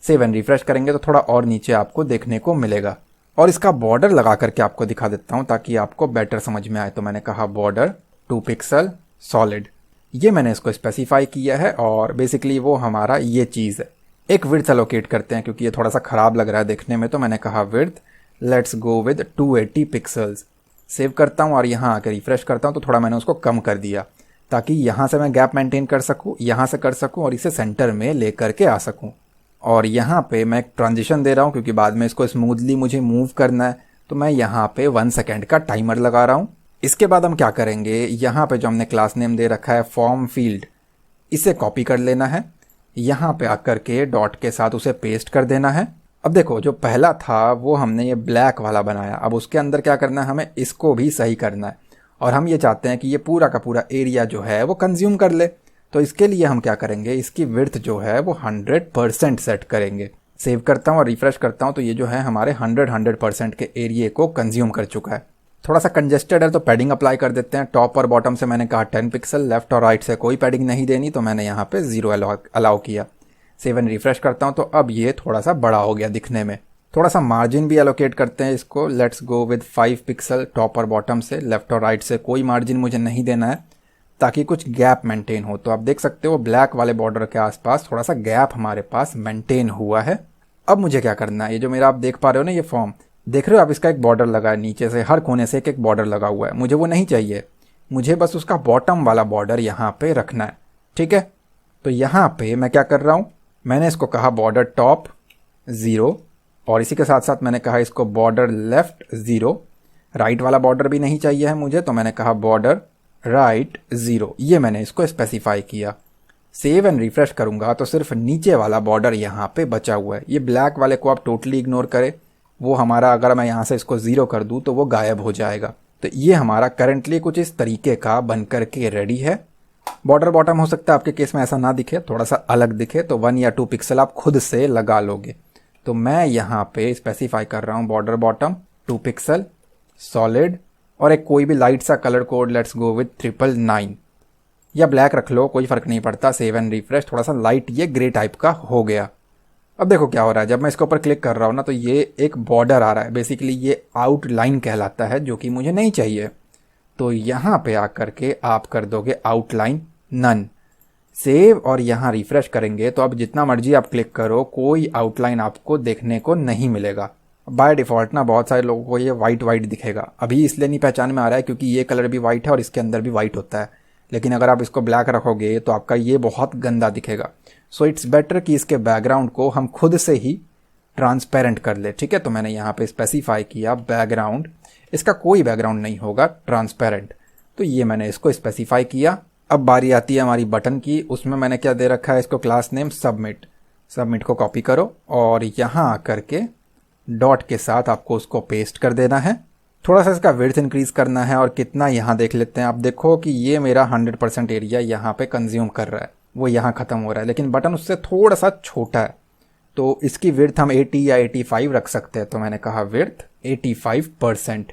सेव एंड रिफ्रेश करेंगे तो थोड़ा और नीचे आपको देखने को मिलेगा। और इसका बॉर्डर लगा करके आपको दिखा देता हूँ ताकि आपको बेटर समझ में आए। तो मैंने कहा बॉर्डर 2 पिक्सल सॉलिड, ये मैंने इसको स्पेसिफाई किया है, और बेसिकली वो हमारा ये चीज़ है। एक विड्थ एलोकेट करते हैं क्योंकि ये थोड़ा सा खराब लग रहा है देखने में, तो मैंने कहा width let's go with 280 pixels. Save करता हूँ और यहाँ आकर रिफ्रेश करता हूँ तो थोड़ा मैंने उसको कम कर दिया ताकि यहाँ से मैं गैप मेंटेन कर सकूँ, यहाँ से कर सकूँ और इसे सेंटर में ले करके आ सकूँ। और यहाँ पे मैं एक ट्रांजिशन दे रहा हूँ क्योंकि बाद में इसको स्मूथली मुझे मूव करना है, तो मैं यहाँ पे 1 सेकेंड का टाइमर लगा रहा हूँ। इसके बाद हम क्या करेंगे, यहाँ पे जो हमने क्लास नेम दे रखा है फॉर्म फील्ड, इसे कॉपी कर लेना है, यहाँ पे आकर के डॉट के साथ उसे पेस्ट कर देना है। अब देखो जो पहला था वो हमने ये ब्लैक वाला बनाया, अब उसके अंदर क्या करना है, हमें इसको भी सही करना है और हम ये चाहते हैं कि ये पूरा का पूरा एरिया जो है वो कंज्यूम कर ले। तो इसके लिए हम क्या करेंगे, इसकी विड्थ जो है वो 100% सेट करेंगे। सेव करता हूँ और रिफ्रेश करता हूँ तो ये जो है हमारे 100% के एरिया को कंज्यूम कर चुका है। थोड़ा सा कंजेस्टेड है तो पैडिंग अप्लाई कर देते हैं। टॉप और बॉटम से मैंने कहा 10 पिक्सल, लेफ्ट और राइट से कोई पैडिंग नहीं देनी, तो मैंने यहाँ पे 0 अलाउ किया। सेव एंड रिफ्रेश करता हूँ तो अब ये थोड़ा सा बड़ा हो गया दिखने में। थोड़ा सा मार्जिन भी एलोकेट करते हैं इसको, let's go with 5 pixel top और बॉटम से, लेफ्ट और राइट से कोई मार्जिन मुझे नहीं देना है ताकि कुछ गैप मेंटेन हो। तो आप देख सकते हो ब्लैक वाले बॉर्डर के आसपास थोड़ा सा गैप हमारे पास मेंटेन हुआ है। अब मुझे क्या करना है, ये जो मेरा आप देख पा रहे हो ना ये फॉर्म, देख रहे हो आप, इसका एक बॉर्डर लगा है नीचे से, हर कोने से एक बॉर्डर लगा हुआ है। मुझे वो नहीं चाहिए, मुझे बस उसका बॉटम वाला बॉर्डर यहाँ पे रखना है। ठीक है, तो यहाँ पे मैं क्या कर रहा हूँ, मैंने इसको कहा बॉर्डर टॉप 0 और इसी के साथ साथ मैंने कहा इसको बॉर्डर लेफ्ट 0, राइट वाला बॉर्डर भी नहीं चाहिए है मुझे, तो मैंने कहा बॉर्डर राइट 0, ये मैंने इसको स्पेसिफाई किया। सेव एंड रिफ्रेश करूंगा तो सिर्फ नीचे वाला बॉर्डर यहाँ पे बचा हुआ है। ये ब्लैक वाले को आप टोटली इग्नोर करें, वो हमारा अगर मैं यहाँ से इसको 0 कर दूँ तो वो गायब हो जाएगा। तो ये हमारा करंटली कुछ इस तरीके का बन करके रेडी है। बॉर्डर बॉटम हो सकता है आपके केस में ऐसा ना दिखे, थोड़ा सा अलग दिखे, तो 1 या 2 पिक्सल आप खुद से लगा लोगे। तो मैं यहाँ पे स्पेसिफाई कर रहा हूँ बॉर्डर बॉटम 2 पिक्सल सॉलिड और एक कोई भी लाइट सा colour code, let's go with 999 या ब्लैक रख लो, कोई फ़र्क नहीं पड़ता। सेव एंड रिफ्रेश, थोड़ा सा लाइट ये ग्रे टाइप का हो गया। अब देखो क्या हो रहा है, जब मैं इसके ऊपर क्लिक कर रहा हूँ ना तो ये एक बॉर्डर आ रहा है, बेसिकली ये आउटलाइन कहलाता है, जो कि मुझे नहीं चाहिए। तो यहाँ पे आकर के आप कर दोगे आउटलाइन नन, सेव और यहाँ रिफ्रेश करेंगे तो अब जितना मर्जी आप क्लिक करो कोई आउटलाइन आपको देखने को नहीं मिलेगा। बाय डिफ़ॉल्ट ना बहुत सारे लोगों को ये वाइट वाइट दिखेगा, अभी इसलिए नहीं पहचान में आ रहा है क्योंकि ये कलर भी वाइट है और इसके अंदर भी वाइट होता है, लेकिन अगर आप इसको ब्लैक रखोगे तो आपका ये बहुत गंदा दिखेगा। सो इट्स बेटर कि इसके बैकग्राउंड को हम खुद से ही ट्रांसपेरेंट कर ले, ठीक है। तो मैंने यहाँ पे स्पेसिफाई किया बैकग्राउंड, इसका कोई बैकग्राउंड नहीं होगा, ट्रांसपेरेंट। तो ये मैंने इसको स्पेसिफाई किया। अब बारी आती है हमारी बटन की, उसमें मैंने क्या दे रखा है, इसको क्लास नेम सबमिट। सबमिट को कॉपी करो और यहाँ आकर के डॉट के साथ आपको उसको पेस्ट कर देना है। थोड़ा सा इसका विड्थ इंक्रीज करना है और कितना यहाँ देख लेते हैं। आप देखो कि ये मेरा 100% एरिया यहाँ पे कंज्यूम कर रहा है, वो यहाँ ख़त्म हो रहा है, लेकिन बटन उससे थोड़ा सा छोटा है तो इसकी विड्थ हम 80 या 85 रख सकते हैं। तो मैंने कहा विड्थ 85%।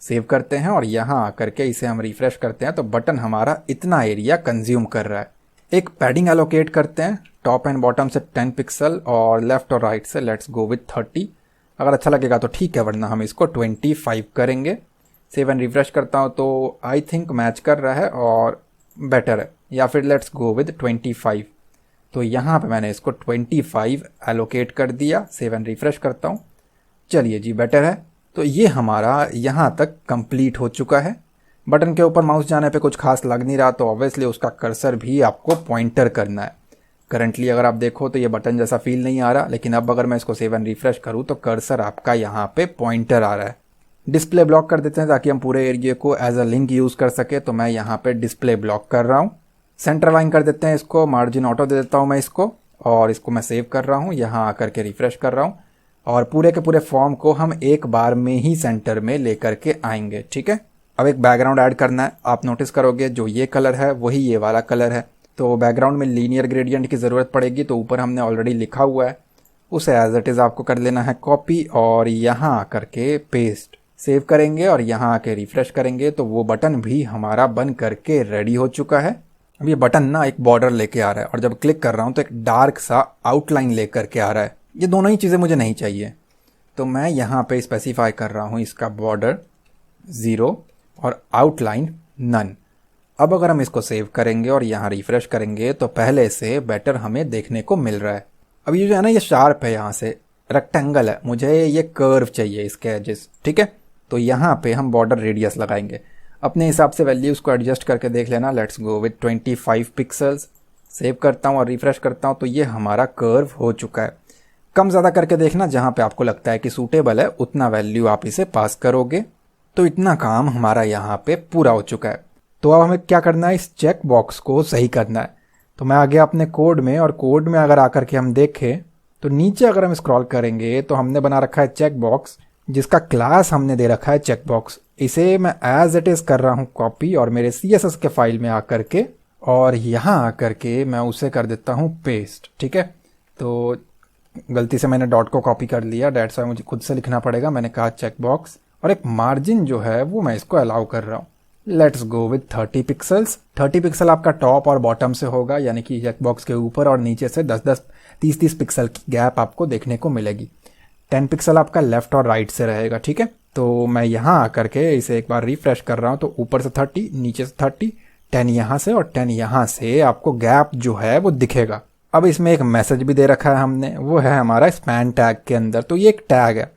सेव करते हैं और यहाँ आकर के इसे हम रिफ्रेश करते हैं तो बटन हमारा इतना एरिया कंज्यूम कर रहा है। एक पैडिंग एलोकेट करते हैं, टॉप एंड बॉटम से 10 पिक्सल और लेफ्ट और राइट से लेट्स गो विथ 30। अगर अच्छा लगेगा तो ठीक है, वरना हम इसको 25 करेंगे। सेव एंड रिफ्रेश करता हूँ तो आई थिंक मैच कर रहा है और बेटर है, या फिर लेट्स गो विद 25। तो यहाँ पे मैंने इसको 25 एलोकेट कर दिया। सेव एंड रिफ्रेश करता हूँ, चलिए जी बेटर है। तो ये हमारा यहाँ तक कंप्लीट हो चुका है। बटन के ऊपर माउस जाने पे कुछ खास लग नहीं रहा, तो ऑब्वियसली उसका कर्सर भी आपको पॉइंटर करना है। करंटली अगर आप देखो तो ये बटन जैसा फील नहीं आ रहा, लेकिन अब अगर मैं इसको सेव एंड रिफ्रेश करूँ तो कर्सर आपका यहाँ पे पॉइंटर आ रहा है। डिस्प्ले ब्लॉक कर देते हैं ताकि हम पूरे एरिया को एज अ लिंक यूज़ कर सके, तो मैं यहाँ पे डिस्प्ले ब्लॉक कर रहा हूँ। सेंटर लाइन कर देते हैं इसको, मार्जिन ऑटो दे देता हूँ मैं इसको, और इसको मैं सेव कर रहा हूँ। यहाँ आकर के रिफ्रेश कर रहा हूँ और पूरे के पूरे फॉर्म को हम एक बार में ही सेंटर में लेकर के आएंगे, ठीक है। अब एक बैकग्राउंड ऐड करना है। आप नोटिस करोगे जो ये कलर है वही ये वाला कलर है, तो बैकग्राउंड में लीनियर ग्रेडियंट की ज़रूरत पड़ेगी। तो ऊपर हमने ऑलरेडी लिखा हुआ है, उसे एज इट इज़ आपको कर लेना है कॉपी और यहाँ आकर के पेस्ट। सेव करेंगे और यहाँ आके रिफ्रेश करेंगे तो वो बटन भी हमारा बन करके रेडी हो चुका है। अब ये बटन ना एक बॉर्डर लेके आ रहा है और जब क्लिक कर रहा हूँ तो एक डार्क सा आउटलाइन लेकर के आ रहा है। ये दोनों ही चीज़ें मुझे नहीं चाहिए, तो मैं यहाँ पे स्पेसिफाई कर रहा हूँ इसका बॉर्डर 0 और आउटलाइन नन। अब अगर हम इसको सेव करेंगे और यहाँ रिफ्रेश करेंगे तो पहले से बेटर हमें देखने को मिल रहा है। अब ये जो है ना, ये शार्प है, यहाँ से रेक्टेंगल है, मुझे ये कर्व चाहिए इसके एजेस, ठीक है। तो यहाँ पे हम बॉर्डर रेडियस लगाएंगे, अपने हिसाब से वैल्यूज़ को एडजस्ट करके देख लेना। Let's go with 25 pixels. Save करता हूँ और रिफ्रेश करता हूँ तो ये हमारा कर्व हो चुका है। कम ज़्यादा करके देखना, जहाँ पे आपको लगता है कि सूटेबल है उतना वैल्यू आप इसे पास करोगे। तो इतना काम हमारा यहाँ पे पूरा हो चुका है। तो अब हमें क्या करना है, इस चेक बॉक्स को सही करना है। तो मैं आ गया अपने कोड में, और कोड में अगर आकर के हम देखें तो नीचे अगर हम स्क्रॉल करेंगे तो हमने बना रखा है चेक बॉक्स, जिसका क्लास हमने दे रखा है चेक बॉक्स। इसे मैं एज इट इज़ कर रहा हूँ कॉपी और मेरे CSS के फाइल में आकर के, और यहाँ आकर के मैं उसे कर देता हूँ पेस्ट, ठीक है। तो गलती से मैंने डॉट को कॉपी कर लिया, डेट्स वाई मुझे खुद से लिखना पड़ेगा। मैंने कहा चेक बॉक्स और एक मार्जिन जो है वो मैं इसको अलाउ कर रहा हूँ। Let's go with 30 pixels. 30 pixel आपका टॉप और बॉटम से होगा, यानी कि चेक बॉक्स के ऊपर और नीचे से 10-10, 30-30 पिक्सल की गैप आपको देखने को मिलेगी। 10 पिक्सल आपका लेफ्ट और राइट से रहेगा, ठीक है। तो मैं यहाँ आकर के इसे एक बार रिफ्रेश कर रहा हूँ तो ऊपर से 30, नीचे से 30, 10 यहाँ से और 10 यहाँ से आपको गैप जो है वो दिखेगा। अब इसमें एक मैसेज भी दे रखा है हमने, वो है हमारा स्पैन टैग के अंदर। तो ये एक टैग है,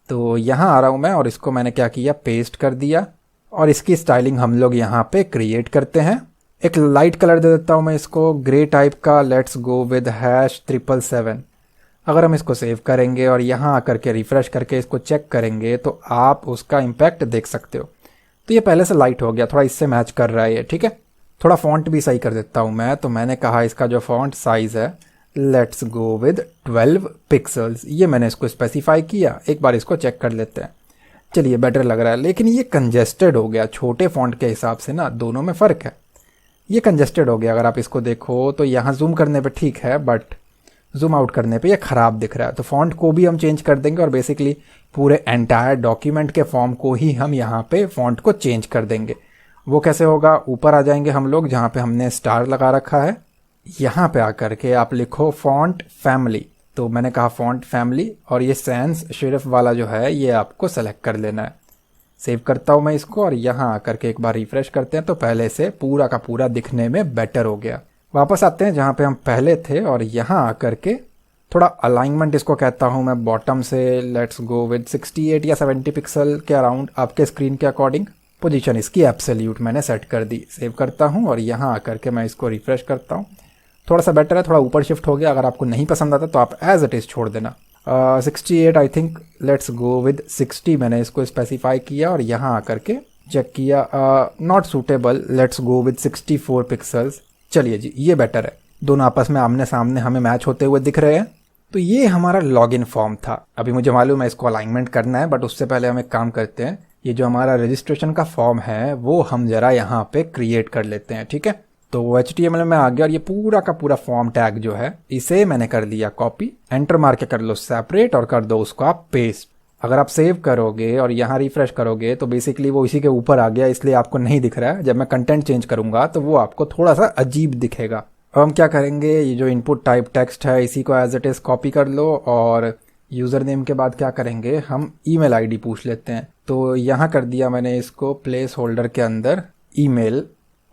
तो यहाँ आ रहा हूँ मैं और इसको मैंने क्या किया, पेस्ट कर दिया। और इसकी स्टाइलिंग हम लोग यहाँ पे क्रिएट करते हैं। एक लाइट कलर दे देता हूँ मैं इसको, ग्रे टाइप का। Let's go with #777। अगर हम इसको सेव करेंगे और यहाँ आकर के रिफ्रेश करके इसको चेक करेंगे तो आप उसका इम्पैक्ट देख सकते हो। तो ये पहले से लाइट हो गया, थोड़ा इससे मैच कर रहा है ये, ठीक है। थोड़ा फॉन्ट भी सही कर देता हूँ मैं। तो मैंने कहा इसका जो फॉन्ट साइज़ है, लेट्स गो विद 12 पिक्सल्स। ये मैंने इसको स्पेसिफाई किया। एक बार इसको चेक कर लेते हैं। चलिए बेटर लग रहा है, लेकिन ये कंजेस्टेड हो गया। छोटे फॉन्ट के हिसाब से ना दोनों में फ़र्क है, ये कंजेस्टेड हो गया। अगर आप इसको देखो तो यहाँ जूम करने पे ठीक है, बट जूम आउट करने पे ये खराब दिख रहा है। तो फॉन्ट को भी हम चेंज कर देंगे और बेसिकली पूरे एंटायर डॉक्यूमेंट के फॉर्म को ही हम यहाँ पे फॉन्ट को चेंज कर देंगे। वो कैसे होगा, ऊपर आ जाएंगे हम लोग जहाँ पे हमने स्टार लगा रखा है, यहाँ पे आकर के आप लिखो फॉन्ट फैमिली। तो मैंने कहा फॉन्ट फैमिली और ये सैंस शेरिफ वाला जो है ये आपको सेलेक्ट कर लेना है। सेव करता हूँ मैं इसको और यहाँ आकर के एक बार रिफ्रेश करते हैं तो पहले से पूरा का पूरा दिखने में बेटर हो गया। वापस आते हैं जहाँ पे हम पहले थे और यहाँ आकर के थोड़ा अलाइनमेंट इसको कहता हूँ मैं बॉटम से, लेट्स गो विद 68 या 70 पिक्सल के अराउंड आपके स्क्रीन के अकॉर्डिंग। पोजीशन इसकी एब्सोल्यूट मैंने सेट कर दी। सेव करता हूँ और यहाँ आकर के मैं इसको रिफ्रेश करता हूँ। थोड़ा सा बेटर है, थोड़ा ऊपर शिफ्ट हो गया। अगर आपको नहीं पसंद आता तो आप एज इट इज छोड़ देना। 68 I think, let's go with 60 मैंने इसको स्पेसिफाई किया और यहाँ आकर के चेक किया, not suitable, let's go with 64 pixels. चलिए जी, ये बेटर है। दोनों आपस में आमने सामने हमें मैच होते हुए दिख रहे हैं। तो ये हमारा लॉगिन फॉर्म था। अभी मुझे मालूम है इसको अलाइनमेंट करना है, बट उससे पहले हम एक काम करते हैं। ये जो हमारा रजिस्ट्रेशन का फॉर्म है वो हम जरा यहाँ पे क्रिएट कर लेते हैं, ठीक है। तो HTML में आ गया और ये पूरा का पूरा फॉर्म टैग जो है इसे मैंने कर दिया कॉपी। एंटर मार के कर लो सेपरेट और कर दो उसको आप पेस्ट। अगर आप सेव करोगे और यहाँ रिफ्रेश करोगे तो बेसिकली वो इसी के ऊपर आ गया, इसलिए आपको नहीं दिख रहा है। जब मैं कंटेंट चेंज करूंगा तो वो आपको थोड़ा सा अजीब दिखेगा। अब हम क्या करेंगे, ये जो इनपुट टाइप टेक्स्ट है इसी को एज इट इज कॉपी कर लो और यूजर नेम के बाद क्या करेंगे, हम ईमेल आईडी पूछ लेते हैं। तो यहाँ कर दिया मैंने इसको प्लेस होल्डर के अंदर ईमेल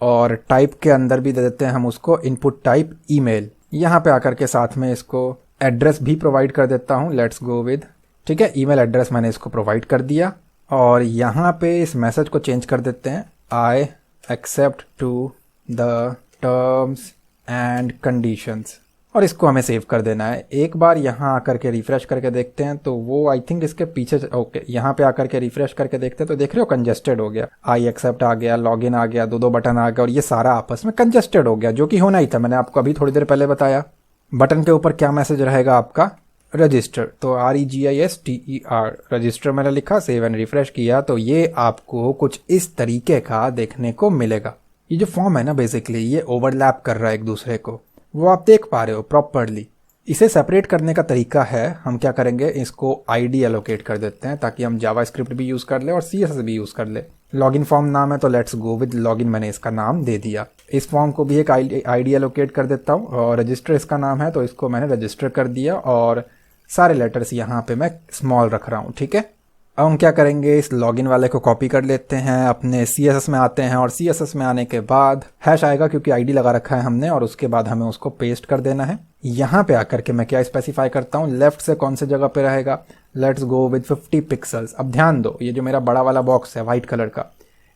और टाइप के अंदर भी दे देते हैं हम उसको इनपुट टाइप ईमेल। यहाँ पे आकर के साथ में इसको एड्रेस भी प्रोवाइड कर देता हूँ, लेट्स गो विद, ठीक है, ईमेल एड्रेस मैंने इसको प्रोवाइड कर दिया। और यहाँ पे इस मैसेज को चेंज कर देते हैं, I accept to the terms and conditions, और इसको हमें सेव कर देना है। एक बार यहाँ आकर के रिफ्रेश करके देखते हैं तो वो आई थिंक इसके पीछे, ओके, यहाँ पे आकर के रिफ्रेश करके देखते हैं तो देख रहे हो कंजेस्टेड हो गया। आई एक्सेप्ट आ गया, लॉगिन आ गया, दो बटन आ गया और ये सारा आपस में कंजेस्टेड हो गया, जो कि होना ही था। मैंने आपको अभी थोड़ी देर पहले बताया। बटन के ऊपर क्या मैसेज रहेगा आपका, रजिस्टर। तो REGISTER रजिस्टर मैंने लिखा, सेव एंड रिफ्रेश किया तो ये आपको कुछ इस तरीके का देखने को मिलेगा। ये जो फॉर्म है ना बेसिकली ये ओवरलैप कर रहा है एक दूसरे को, वो आप देख पा रहे हो प्रॉपरली। इसे सेपरेट करने का तरीका है, हम क्या करेंगे, इसको आईडी एलोकेट कर देते हैं ताकि हम जावास्क्रिप्ट भी यूज कर ले और CSS भी यूज कर ले। लॉगिन फॉर्म नाम है तो लेट्स गो विद लॉगिन, मैंने इसका नाम दे दिया। इस फॉर्म को भी एक आईडी एलोकेट कर देता हूँ और रजिस्टर इसका नाम है तो इसको मैंने रजिस्टर कर दिया और सारे लेटर्स यहाँ पे मैं स्मॉल रख रहा हूँ, ठीक है। अब हम क्या करेंगे, इस लॉगिन वाले को कॉपी कर लेते हैं, अपने CSS में आते हैं और CSS में आने के बाद हैश आएगा क्योंकि आईडी लगा रखा है हमने, और उसके बाद हमें उसको पेस्ट कर देना है। यहाँ पे आकर के मैं क्या स्पेसिफाई करता हूँ, लेफ्ट से कौन से जगह पे रहेगा, लेट्स गो विद 50 पिक्सल्स। अब ध्यान दो, ये जो मेरा बड़ा वाला बॉक्स है व्हाइट कलर का,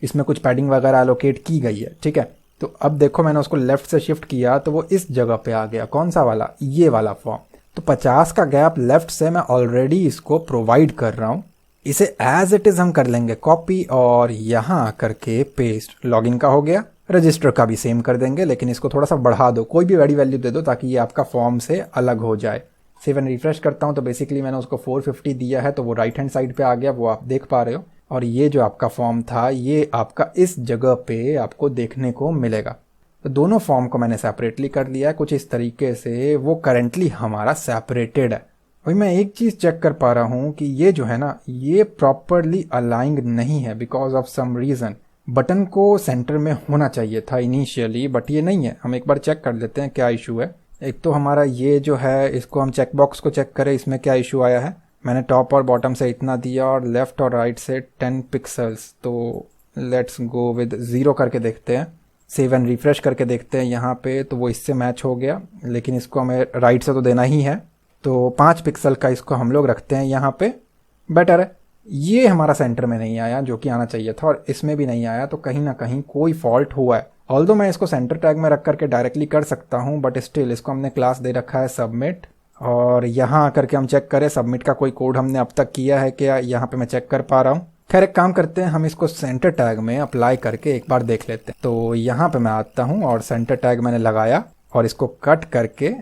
इसमें कुछ पैडिंग वगैरह एलोकेट की गई है, ठीक है। तो अब देखो मैंने उसको लेफ्ट से शिफ्ट किया तो वो इस जगह पे आ गया, कौन सा वाला, ये वाला फॉर्म। तो 50 का गैप लेफ्ट से मैं ऑलरेडी इसको प्रोवाइड कर रहा हूँ। इसे एज इट इज हम कर लेंगे कॉपी और यहाँ आकर के पेस्ट। लॉगिन का हो गया, रजिस्टर का भी सेम कर देंगे, लेकिन इसको थोड़ा सा बढ़ा दो, कोई भी बड़ी वैल्यू दे दो ताकि ये आपका फॉर्म से अलग हो जाए। सेव एंड रिफ्रेश करता हूँ तो बेसिकली मैंने उसको 450 दिया है तो वो राइट हैंड साइड पे आ गया, वो आप देख पा रहे हो। और ये जो आपका फॉर्म था ये आपका इस जगह पे आपको देखने को मिलेगा। तो दोनों फॉर्म को मैंने सेपरेटली कर लिया है कुछ इस तरीके से, वो करेंटली हमारा सेपरेटेड है। भाई मैं एक चीज चेक कर पा रहा हूँ कि ये जो है ना ये प्रॉपरली अलाइंड नहीं है because of some reason. Button को सेंटर में होना चाहिए था इनिशियली, बट ये नहीं है। हम एक बार चेक कर लेते हैं क्या इशू है। एक तो हमारा ये जो है, इसको हम चेक बॉक्स को चेक करें, इसमें क्या इशू आया है। मैंने टॉप और बॉटम से इतना दिया और लेफ्ट और राइट से 10 पिक्सल्स, तो लेट्स गो विद 0 करके देखते हैं। सेव एंड रिफ्रेश करके देखते हैं यहाँ पे, तो वो इससे मैच हो गया, लेकिन इसको हमें राइट से तो देना ही है, तो 5 पिक्सल का इसको हम लोग रखते हैं यहाँ पे, बेटर है। ये हमारा सेंटर में नहीं आया जो कि आना चाहिए था, और इसमें भी नहीं आया, तो कहीं ना कहीं कोई फॉल्ट हुआ है। ऑल्दो मैं इसको सेंटर टैग में रख करके डायरेक्टली कर सकता हूँ, बट स्टिल इसको हमने क्लास दे रखा है सबमिट, और यहाँ आकर के हम चेक करें सबमिट का कोई कोड हमने अब तक किया है क्या, यहाँ पे मैं चेक कर पा रहा हूँ। खैर एक काम करते हैं, हम इसको सेंटर टैग में अप्लाई करके एक बार देख लेते हैं। तो यहाँ पे मैं आता हूँ और सेंटर टैग मैंने लगाया और इसको कट करके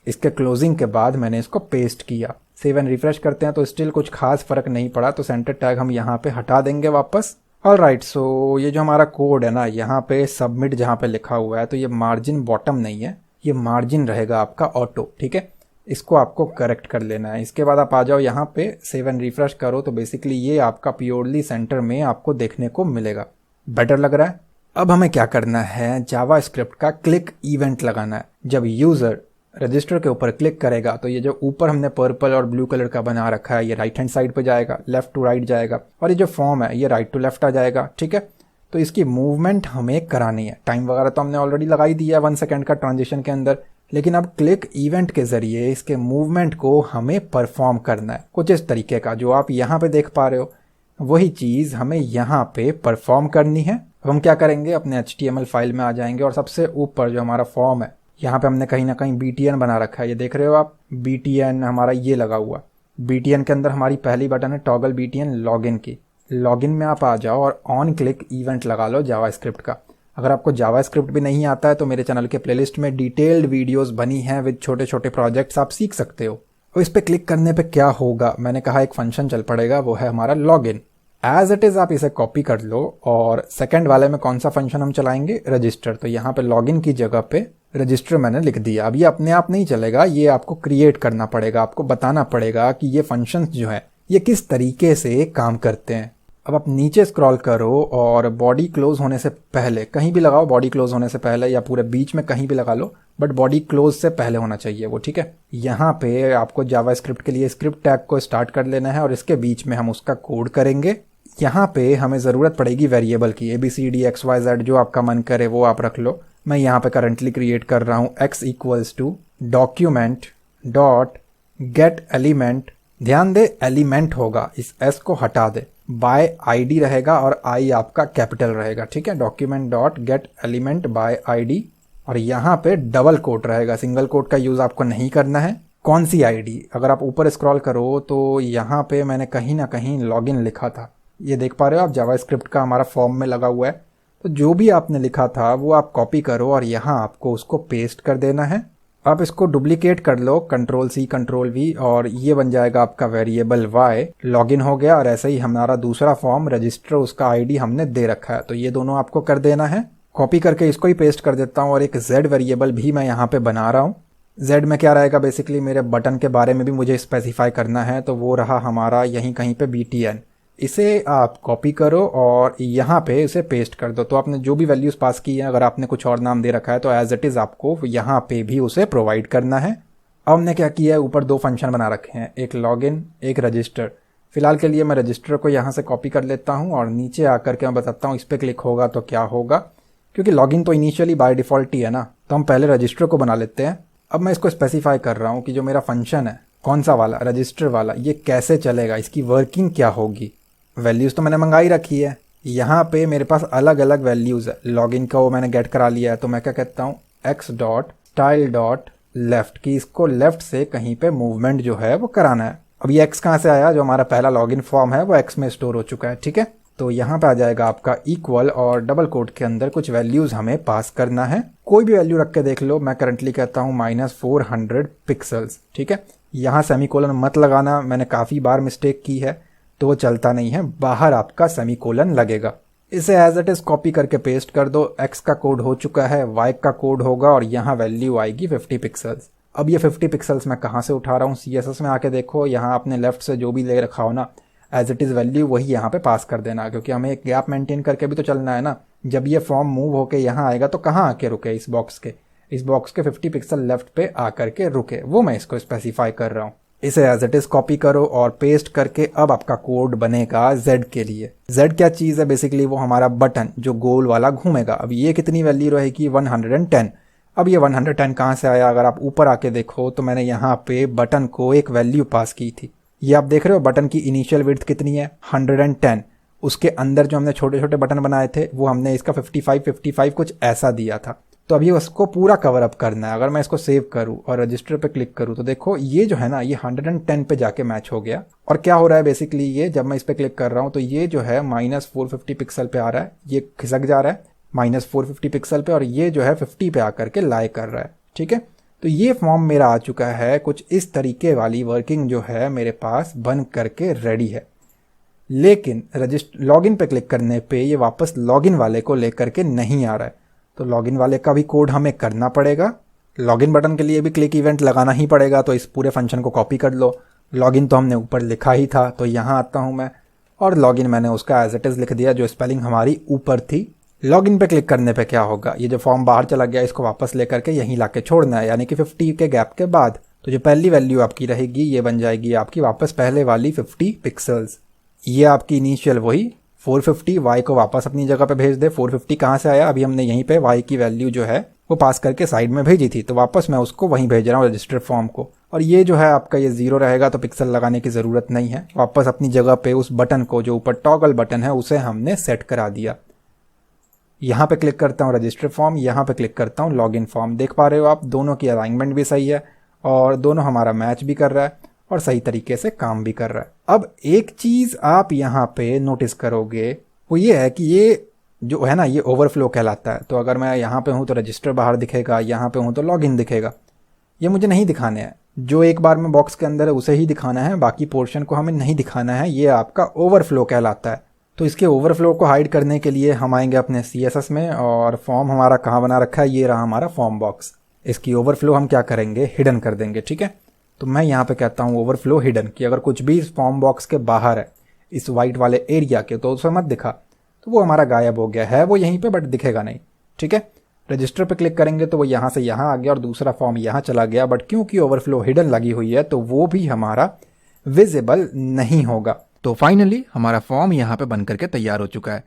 इसके क्लोजिंग के बाद मैंने इसको पेस्ट किया। सेव एंड रिफ्रेश करते हैं तो स्टिल कुछ खास फर्क नहीं पड़ा, तो सेंटर टैग हम यहाँ पे हटा देंगे वापस। ऑलराइट, सो ये जो हमारा कोड है ना, यहाँ पे सबमिट जहाँ पे लिखा हुआ है, तो ये मार्जिन बॉटम नहीं है, ये मार्जिन रहेगा आपका ऑटो, ठीक है। इसको आपको करेक्ट कर लेना है। इसके बाद आप आ जाओ यहाँ पे, सेव एंड रिफ्रेश करो तो बेसिकली ये आपका प्योरली सेंटर में आपको देखने को मिलेगा। बेटर लग रहा है। अब हमें क्या करना है, जावास्क्रिप्ट का क्लिक इवेंट लगाना है। जब यूजर रजिस्टर के ऊपर क्लिक करेगा तो ये जो ऊपर हमने पर्पल और ब्लू कलर का बना रखा है ये राइट हैंड साइड पे जाएगा, लेफ्ट टू राइट जाएगा, और ये जो फॉर्म है ये राइट टू लेफ्ट आ जाएगा। ठीक है, तो इसकी मूवमेंट हमें करानी है। टाइम वगैरह तो हमने ऑलरेडी लगाई दिया है 1 सेकेंड का ट्रांजिशन के अंदर, लेकिन अब क्लिक इवेंट के जरिए इसके मूवमेंट को हमें परफॉर्म करना है कुछ इस तरीके का। जो आप यहाँ पे देख पा रहे हो वही चीज़ हमें यहाँ पे परफॉर्म करनी है। अब हम क्या करेंगे, अपने HTML फाइल में आ जाएंगे और सबसे ऊपर जो हमारा फॉर्म है यहाँ पे हमने कहीं ना कहीं BTN बना रखा है। ये देख रहे हो आप, BTN हमारा ये लगा हुआ। BTN के अंदर हमारी पहली बटन है टॉगल BTN लॉगिन की। लॉगिन में आप आ जाओ और ऑन क्लिक इवेंट लगा लो जावास्क्रिप्ट का। अगर आपको जावास्क्रिप्ट भी नहीं आता है तो मेरे चैनल के प्लेलिस्ट में डिटेल्ड वीडियोस बनी हैं विद छोटे छोटे प्रोजेक्ट्स, आप सीख सकते हो। और इस पे क्लिक करने पे क्या होगा, मैंने कहा एक फंक्शन चल पड़ेगा, वो है हमारा लॉगिन। एज इट इज आप इसे कॉपी कर लो और सेकंड वाले में कौन सा फंक्शन हम चलाएंगे, रजिस्टर। तो यहाँ पे लॉगिन की जगह पे रजिस्टर मैंने लिख दिया। अब ये अपने आप नहीं चलेगा, ये आपको क्रिएट करना पड़ेगा, आपको बताना पड़ेगा कि ये फंक्शंस जो है ये किस तरीके से काम करते हैं। अब आप नीचे स्क्रॉल करो और बॉडी क्लोज होने से पहले कहीं भी लगाओ, बॉडी क्लोज होने से पहले या पूरे बीच में कहीं भी लगा लो, बट बॉडी क्लोज से पहले होना चाहिए वो। ठीक है, यहाँ पे आपको जावास्क्रिप्ट के लिए स्क्रिप्ट टैग को स्टार्ट कर लेना है और इसके बीच में हम उसका कोड करेंगे। यहाँ पे हमें ज़रूरत पड़ेगी वेरिएबल की, ABCD XYZ जो आपका मन करे वो आप रख लो। मैं यहाँ पे करंटली क्रिएट कर रहा हूँ x equals to document dot get element. ध्यान दे एलिमेंट होगा, इस s को हटा दे, बाय ID रहेगा और I आपका कैपिटल रहेगा। ठीक है, document dot get element by ID, और यहाँ पे डबल कोट रहेगा, सिंगल कोट का यूज़ आपको नहीं करना है। कौन सी ID, अगर आप ऊपर स्क्रॉल करो तो यहाँ पे मैंने कहीं ना कहीं लॉगिन लिखा था, ये देख पा रहे हो आप, जावास्क्रिप्ट का हमारा फॉर्म में लगा हुआ है। तो जो भी आपने लिखा था वो आप कॉपी करो और यहाँ आपको उसको पेस्ट कर देना है। आप इसको डुप्लीकेट कर लो, Ctrl+C Ctrl+V, और ये बन जाएगा आपका वेरिएबल y। लॉगिन हो गया। और ऐसे ही हमारा दूसरा फॉर्म रजिस्टर, उसका ID हमने दे रखा है, तो ये दोनों आपको कर देना है। कॉपी करके इसको ही पेस्ट कर देता हूँ और एक z वेरिएबल भी मैं यहाँ पे बना रहा हूँ। z में क्या रहेगा, बेसिकली मेरे बटन के बारे में भी मुझे स्पेसिफाई करना है, तो वो रहा हमारा यहीं कहीं पे BTN। इसे आप कॉपी करो और यहाँ पे इसे पेस्ट कर दो। तो आपने जो भी वैल्यूज पास की है, अगर आपने कुछ और नाम दे रखा है तो एज इट इज आपको यहाँ पे भी उसे प्रोवाइड करना है। अब हमने क्या किया है, ऊपर दो फंक्शन बना रखे हैं, एक लॉगिन एक रजिस्टर। फिलहाल के लिए मैं रजिस्टर को यहाँ से कॉपी कर लेता हूँ और नीचे आकर के मैं बताता हूँ इस पर क्लिक होगा तो क्या होगा, क्योंकि लॉगिन तो इनिशियली बाय डिफॉल्ट ही है ना, तो हम पहले रजिस्टर को बना लेते हैं। अब मैं इसको स्पेसिफाई कर रहा हूँ कि जो मेरा फंक्शन है, कौन सा वाला, रजिस्टर वाला, ये कैसे चलेगा, इसकी वर्किंग क्या होगी। वैल्यूज़ तो मैंने मंगाई रखी है, यहाँ पे मेरे पास अलग अलग वैल्यूज़ है। लॉगिन का वो मैंने गेट करा लिया है, तो मैं क्या कहता हूँ x dot style dot left, की इसको लेफ्ट से कहीं पे मूवमेंट जो है वो कराना है। अब ये x कहाँ से आया, जो हमारा पहला लॉगिन फॉर्म है वो x में स्टोर हो चुका है। ठीक है, तो यहाँ पे आ जाएगा आपका इक्वल और डबल कोट के अंदर कुछ वैल्यूज़ हमें पास करना है। कोई भी वैल्यू रख के देख लो, मैं करंटली कहता हूँ -400 पिक्सल्स। ठीक है, यहाँ सेमीकोलन मत लगाना, मैंने काफ़ी बार मिस्टेक की है तो वो चलता नहीं है, बाहर आपका सेमीकोलन लगेगा। इसे एज इट इज कॉपी करके पेस्ट कर दो। x का कोड हो चुका है, y का कोड होगा और यहाँ वैल्यू आएगी 50 पिक्सल्स। अब ये 50 पिक्सल्स मैं कहाँ से उठा रहा हूँ, CSS में आके देखो, यहाँ आपने लेफ्ट से जो भी ले रखा हो ना एज इट इज वैल्यू वही यहाँ पे पास कर देना, क्योंकि हमें एक गैप मेंटेन करके भी तो चलना है ना। जब ये फॉर्म मूव होके यहाँ आएगा तो कहाँ आके रुके, इस बॉक्स के 50 पिक्सल लेफ्ट पे आकर के रुके, वो मैं इसको स्पेसिफाई कर रहा हूँ। इसे एज इट इज कॉपी करो और पेस्ट करके अब आपका कोड बनेगा Z के लिए। Z क्या चीज़ है, बेसिकली वो हमारा बटन जो गोल वाला घूमेगा। अब ये कितनी वैल्यू रहेगी, 110। अब ये 110 कहाँ से आया, अगर आप ऊपर आके देखो तो मैंने यहाँ पे बटन को एक वैल्यू पास की थी। ये आप देख रहे हो बटन की इनिशियल विड्थ कितनी है, 110। उसके अंदर जो हमने छोटे छोटे बटन बनाए थे वो हमने इसका 55 कुछ ऐसा दिया था। तो अभी उसको पूरा कवर अप करना है। अगर मैं इसको सेव करूं और रजिस्टर पे क्लिक करूं तो देखो ये जो है ना, ये 110 पे जाके मैच हो गया। और क्या हो रहा है, बेसिकली ये जब मैं इस पे क्लिक कर रहा हूं तो ये जो है -450 पिक्सल पे आ रहा है, ये खिसक जा रहा है -450 पिक्सल पे, और ये जो है 50 पे आकर के लाई कर रहा है। ठीक है, तो ये फॉर्म मेरा आ चुका है, कुछ इस तरीके वाली वर्किंग जो है मेरे पास बन करके रेडी है। लेकिन लॉगिन पे क्लिक करने पे ये वापस लॉगिन वाले को लेकर के नहीं आ रहा है, तो लॉगिन वाले का भी कोड हमें करना पड़ेगा। लॉगिन बटन के लिए भी क्लिक इवेंट लगाना ही पड़ेगा, तो इस पूरे फंक्शन को कॉपी कर लो। लॉगिन तो हमने ऊपर लिखा ही था, तो यहाँ आता हूँ मैं और लॉगिन मैंने उसका एज इट इज़ लिख दिया, जो स्पेलिंग हमारी ऊपर थी। लॉगिन पे क्लिक करने पे क्या होगा, ये जो फॉर्म बाहर चला गया इसको वापस लेकर के यहीं लाके छोड़ना है, यानी कि 50 के गैप के बाद। तो जो पहली वैल्यू आपकी रहेगी ये बन जाएगी आपकी वापस पहले वाली 50 पिक्सल्स। ये आपकी इनिशियल वही 450, y को वापस अपनी जगह पे भेज दे। 450 कहाँ से आया, अभी हमने यहीं पे y की वैल्यू जो है वो पास करके साइड में भेजी थी, तो वापस मैं उसको वहीं भेज रहा हूँ रजिस्टर फॉर्म को। और ये जो है आपका ये 0 रहेगा, तो पिक्सल लगाने की ज़रूरत नहीं है। वापस अपनी जगह पे उस बटन को जो ऊपर टॉगल बटन है उसे हमने सेट करा दिया। यहाँ पे क्लिक करता हूँ रजिस्टर फॉर्म, यहाँ पे क्लिक करता हूँ लॉगिन फॉर्म। देख पा रहे हो आप, दोनों की अलाइनमेंट भी सही है और दोनों हमारा मैच भी कर रहा है और सही तरीके से काम भी कर रहा है। अब एक चीज़ आप यहाँ पे नोटिस करोगे वो ये है कि ये जो है ना ये ओवरफ्लो कहलाता है। तो अगर मैं यहाँ पे हूँ तो रजिस्टर बाहर दिखेगा, यहाँ पे हूँ तो लॉगिन दिखेगा। ये मुझे नहीं दिखाने हैं, जो एक बार में बॉक्स के अंदर है उसे ही दिखाना है, बाकी पोर्शन को हमें नहीं दिखाना है। ये आपका ओवरफ्लो कहलाता है। तो इसके ओवरफ्लो को हाइड करने के लिए हम आएंगे अपने CSS में और फॉर्म हमारा कहाँ बना रखा है, ये रहा हमारा फॉर्म बॉक्स। इसकी ओवरफ्लो हम क्या करेंगे, हिडन कर देंगे, ठीक है। तो मैं यहाँ पे कहता हूँ ओवरफ्लो हिडन, कि अगर कुछ भी इस फॉर्म बॉक्स के बाहर है इस वाइट वाले एरिया के तो उसे मत दिखा, तो वो हमारा गायब हो गया है, वो यहीं पे बट दिखेगा नहीं, ठीक है। रजिस्टर पे क्लिक करेंगे तो वो यहाँ से यहाँ आ गया और दूसरा फॉर्म यहाँ चला गया, बट क्योंकि ओवरफ्लो हिडन लगी हुई है तो वो भी हमारा विजिबल नहीं होगा। तो फाइनली हमारा फॉर्म यहाँ पे बन करके तैयार हो चुका है।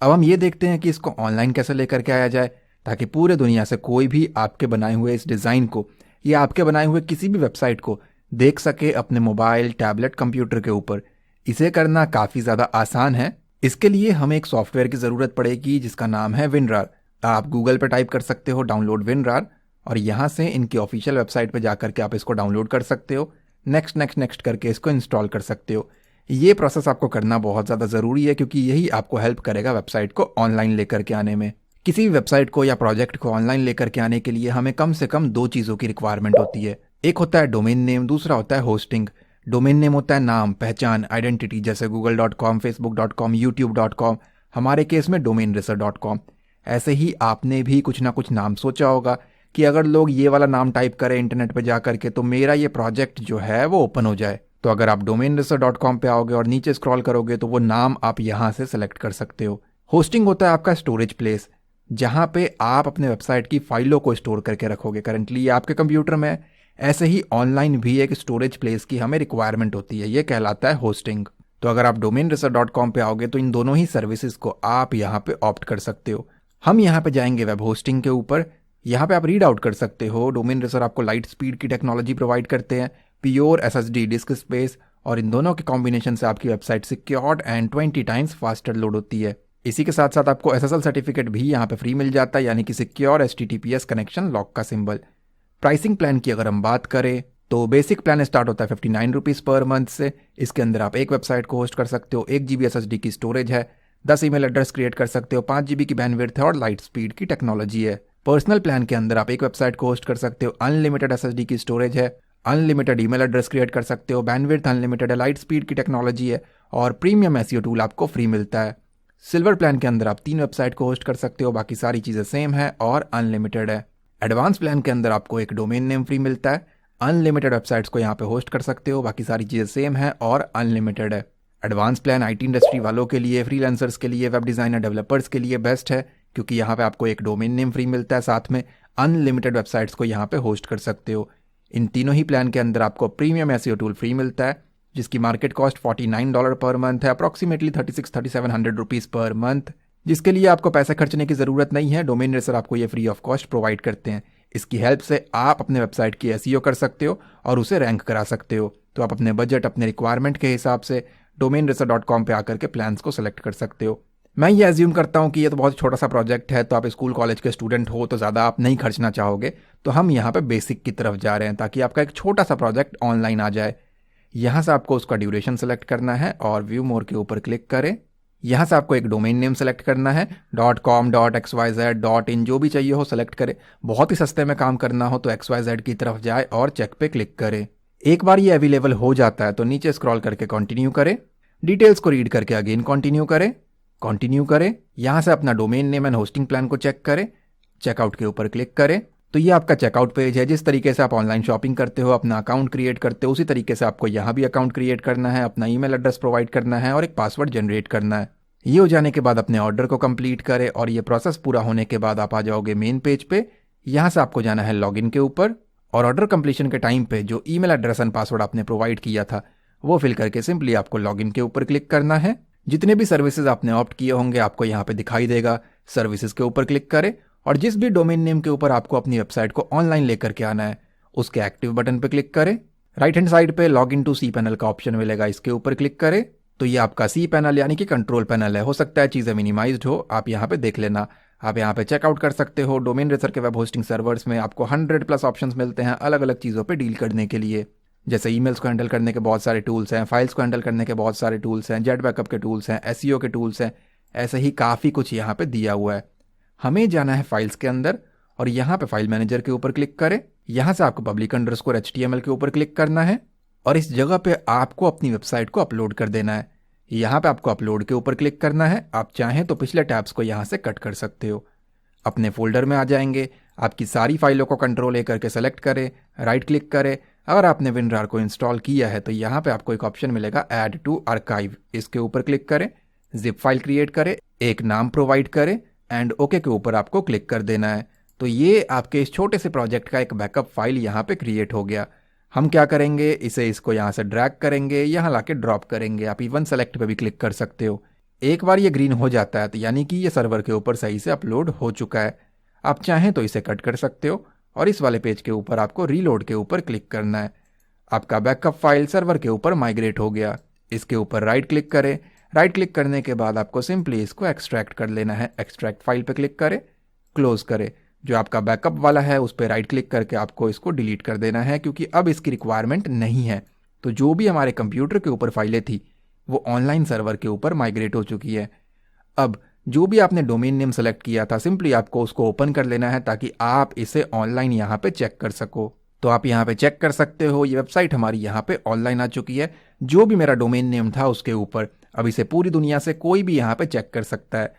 अब हम ये देखते हैं कि इसको ऑनलाइन कैसे लेकर के आया जाए, ताकि पूरे दुनिया से कोई भी आपके बनाए हुए इस डिज़ाइन को या आपके बनाए हुए किसी भी वेबसाइट को देख सके अपने मोबाइल, टैबलेट, कंप्यूटर के ऊपर। इसे करना काफ़ी ज़्यादा आसान है। इसके लिए हमें एक सॉफ्टवेयर की ज़रूरत पड़ेगी जिसका नाम है WinRAR। आप गूगल पर टाइप कर सकते हो डाउनलोड WinRAR और यहाँ से इनकी ऑफिशियल वेबसाइट पर जा करके आप इसको डाउनलोड कर सकते हो। नेक्स्ट नेक्स्ट नेक्स्ट करके इसको इंस्टॉल कर सकते हो। ये प्रोसेस आपको करना बहुत ज़्यादा ज़रूरी है, क्योंकि यही आपको हेल्प करेगा वेबसाइट को ऑनलाइन लेकर के आने में। किसी भी वेबसाइट को या प्रोजेक्ट को ऑनलाइन लेकर के आने के लिए हमें कम से कम 2 चीज़ों की रिक्वायरमेंट होती है। एक होता है डोमेन नेम, दूसरा होता है होस्टिंग। डोमेन नेम होता है नाम, पहचान, आइडेंटिटी, जैसे google.com, facebook.com, youtube.com, हमारे केस में domainracer.com। ऐसे ही आपने भी कुछ ना कुछ नाम सोचा होगा कि अगर लोग ये वाला नाम टाइप करें इंटरनेट पर जा करके तो मेरा ये प्रोजेक्ट जो है वो ओपन हो जाए। तो अगर आप domainracer.com पे आओगे और नीचे स्क्रॉल करोगे तो वो नाम आप यहाँ से सेलेक्ट कर सकते हो। होस्टिंग होता है आपका स्टोरेज प्लेस, जहाँ पे आप अपने वेबसाइट की फाइलों को स्टोर करके रखोगे। करंटली ये आपके कंप्यूटर में, ऐसे ही ऑनलाइन भी एक स्टोरेज प्लेस की हमें रिक्वायरमेंट होती है, ये कहलाता है होस्टिंग। तो अगर आप domainracer.com पे आओगे तो इन दोनों ही सर्विसेज को आप यहाँ पे ऑप्ट कर सकते हो। हम यहाँ पे जाएंगे वेब होस्टिंग के ऊपर। यहाँ पे आप रीड आउट कर सकते हो domainracer आपको लाइट स्पीड की टेक्नोलॉजी प्रोवाइड करते हैं, प्योर SSD डिस्क स्पेस, और इन दोनों के कॉम्बिनेशन से आपकी website secured and 20 times faster load होती है। इसी के साथ साथ आपको SSL सर्टिफिकेट भी यहाँ पे फ्री मिल जाता है, यानी कि सिक्योर HTTPS कनेक्शन लॉक का सिंबल। प्राइसिंग प्लान की अगर हम बात करें तो बेसिक प्लान स्टार्ट होता है 59 रुपीज़ पर मंथ से। इसके अंदर आप एक वेबसाइट को होस्ट कर सकते हो, 1 GB SSD की स्टोरेज है, 10 ईमेल एड्रेस क्रिएट कर सकते हो, 5 GB की बैंडविड्थ है और लाइट स्पीड की टेक्नोलॉजी है। पर्सनल प्लान के अंदर आप एक वेबसाइट को होस्ट कर सकते हो, अनलिमिटेड SSD की स्टोरेज है, अनलिमिटेड ईमेल एड्रेस क्रिएट कर सकते हो, बैंडविड्थ अनलिमिटेड है, लाइट स्पीड की टेक्नोलॉजी है और प्रीमियम SEO टूल आपको फ्री मिलता है। सिल्वर प्लान के अंदर आप 3 वेबसाइट को होस्ट कर सकते हो, बाकी सारी चीज़ें सेम है और अनलिमिटेड है। एडवांस प्लान के अंदर आपको एक डोमेन नेम फ्री मिलता है, अनलिमिटेड वेबसाइट्स को यहाँ पे होस्ट कर सकते हो, बाकी सारी चीज़ें सेम है और अनलिमिटेड है। एडवांस प्लान IT इंडस्ट्री वालों के लिए, फ्रीलांसर्स के लिए, वेब डिज़ाइनर डेवलपर्स के लिए बेस्ट है, क्योंकि यहाँ पे आपको एक डोमेन नेम फ्री मिलता है, साथ में अनलिमिटेड वेबसाइट्स को यहाँ पे होस्ट कर सकते हो। इन तीनों ही प्लान के अंदर आपको प्रीमियम SEO टूल फ्री मिलता है, जिसकी मार्केट कॉस्ट $49 पर मंथ है, अप्रॉक्सीमेटली 3700 रुपीज़ पर मंथ, जिसके लिए आपको पैसे खर्चने की ज़रूरत नहीं है। domainracer आपको ये फ्री ऑफ कॉस्ट प्रोवाइड करते हैं। इसकी हेल्प से आप अपने वेबसाइट की SEO कर सकते हो और उसे रैंक करा सकते हो। तो आप अपने बजट, अपने रिक्वायरमेंट के हिसाब से domainracer.com पे आकर के प्लान्स को सेलेक्ट कर सकते हो। मैं ये एज्यूम करता हूँ कि ये तो बहुत छोटा सा प्रोजेक्ट है, तो आप स्कूल कॉलेज के स्टूडेंट हो तो ज़्यादा आप नहीं खर्चना चाहोगे, तो हम यहाँ पे बेसिक की तरफ जा रहे हैं ताकि आपका एक छोटा सा प्रोजेक्ट ऑनलाइन आ जाए। यहाँ से आपको उसका ड्यूरेशन सेलेक्ट करना है और व्यू मोर के ऊपर क्लिक करें। यहाँ से आपको एक डोमेन नेम सेलेक्ट करना है, .com, .xyz, .in, जो भी चाहिए हो सेलेक्ट करें। बहुत ही सस्ते में काम करना हो तो XYZ की तरफ जाए और चेक पे क्लिक करें। एक बार ये अवेलेबल हो जाता है तो नीचे स्क्रॉल करके कंटिन्यू करें, डिटेल्स को रीड करके अगेन कंटिन्यू करें। यहाँ से अपना domain name and hosting plan को चेक करें, चेकआउट के ऊपर क्लिक करें तो ये आपका चेकआउट पेज है। जिस तरीके से आप ऑनलाइन शॉपिंग करते हो, अपना अकाउंट क्रिएट करते हो, उसी तरीके से आपको यहाँ भी अकाउंट क्रिएट करना है, अपना ईमेल एड्रेस प्रोवाइड करना है और एक पासवर्ड जनरेट करना है। ये हो जाने के बाद अपने ऑर्डर को कंप्लीट करें और ये प्रोसेस पूरा होने के बाद आप आ जाओगे मेन पेज पे। यहाँ से आपको जाना है लॉगिन के ऊपर और ऑर्डर कंप्लीशन के टाइम पे जो ईमेल एड्रेस एंड पासवर्ड आपने प्रोवाइड किया था वो फिल करके सिंपली आपको लॉगिन के ऊपर क्लिक करना है। जितने भी सर्विसेज आपने ऑप्ट किए होंगे आपको यहाँ पे दिखाई देगा। सर्विसेज के ऊपर क्लिक करें और जिस भी डोमेन नेम के ऊपर आपको अपनी वेबसाइट को ऑनलाइन लेकर के आना है उसके एक्टिव बटन पे क्लिक करें। राइट हैंड साइड पे log in to C panel का ऑप्शन मिलेगा, इसके ऊपर क्लिक करें। तो ये आपका सी पैनल यानी कि कंट्रोल पैनल है। हो सकता है चीज़ें मिनिमाइज्ड हो, आप यहाँ पे देख लेना। आप यहाँ पे चेकआउट कर सकते हो। डोमेन रेसर के वेब होस्टिंग सर्वर्स में आपको 100+ ऑप्शंस मिलते हैं अलग अलग चीज़ों पे डील करने के लिए। जैसे ईमेल्स को हैंडल करने के बहुत सारे टूल्स हैं, फाइल्स को हैंडल करने के बहुत सारे टूल्स हैं, जेट बैकअप के टूल्स हैं, एसईओ के टूल्स हैं। ऐसे ही काफ़ी कुछ यहाँ पे दिया हुआ है। हमें जाना है फाइल्स के अंदर और यहाँ पे फाइल मैनेजर के ऊपर क्लिक करें। यहाँ से आपको public_html के ऊपर क्लिक करना है और इस जगह पे आपको अपनी वेबसाइट को अपलोड कर देना है। यहाँ पे आपको अपलोड के ऊपर क्लिक करना है। आप चाहें तो पिछले टैब्स को यहाँ से कट कर सकते हो। अपने फोल्डर में आ जाएंगे, आपकी सारी फाइलों को कंट्रोल ए करके सेलेक्ट करें, राइट क्लिक करें। अगर आपने WinRAR को इंस्टॉल किया है तो यहाँ पे आपको एक ऑप्शन मिलेगा ऐड टू आर्काइव, इसके ऊपर क्लिक करें, जिप फाइल क्रिएट करें, एक नाम प्रोवाइड करें एंड ओके के ऊपर आपको क्लिक कर देना है। तो ये आपके इस छोटे से प्रोजेक्ट का एक बैकअप फाइल यहाँ पे क्रिएट हो गया। हम क्या करेंगे, इसको यहाँ से ड्रैग करेंगे, यहाँ लाके ड्रॉप करेंगे। आप इवन सेलेक्ट पे भी क्लिक कर सकते हो। एक बार ये ग्रीन हो जाता है तो यानी कि ये सर्वर के ऊपर सही से अपलोड हो चुका है। आप चाहें तो इसे कट कर सकते हो और इस वाले पेज के ऊपर आपको रीलोड के ऊपर क्लिक करना है। आपका बैकअप फाइल सर्वर के ऊपर माइग्रेट हो गया। इसके ऊपर राइट क्लिक करें। राइट क्लिक करने के बाद आपको सिंपली इसको एक्सट्रैक्ट कर लेना है। एक्सट्रैक्ट फाइल पे क्लिक करें, क्लोज करें। जो आपका बैकअप वाला है उस पर राइट क्लिक करके आपको इसको डिलीट कर देना है क्योंकि अब इसकी रिक्वायरमेंट नहीं है। तो जो भी हमारे कंप्यूटर के ऊपर फाइलें थी वो ऑनलाइन सर्वर के ऊपर माइग्रेट हो चुकी है। अब जो भी आपने डोमेन नेम सेलेक्ट किया था सिंपली आपको उसको ओपन कर लेना है ताकि आप इसे ऑनलाइन यहाँ पे चेक कर सको। तो आप यहाँ पे चेक कर सकते हो, ये वेबसाइट हमारी यहाँ पे ऑनलाइन आ चुकी है जो भी मेरा डोमेन नेम था उसके ऊपर। अब इसे पूरी दुनिया से कोई भी यहाँ पे चेक कर सकता है।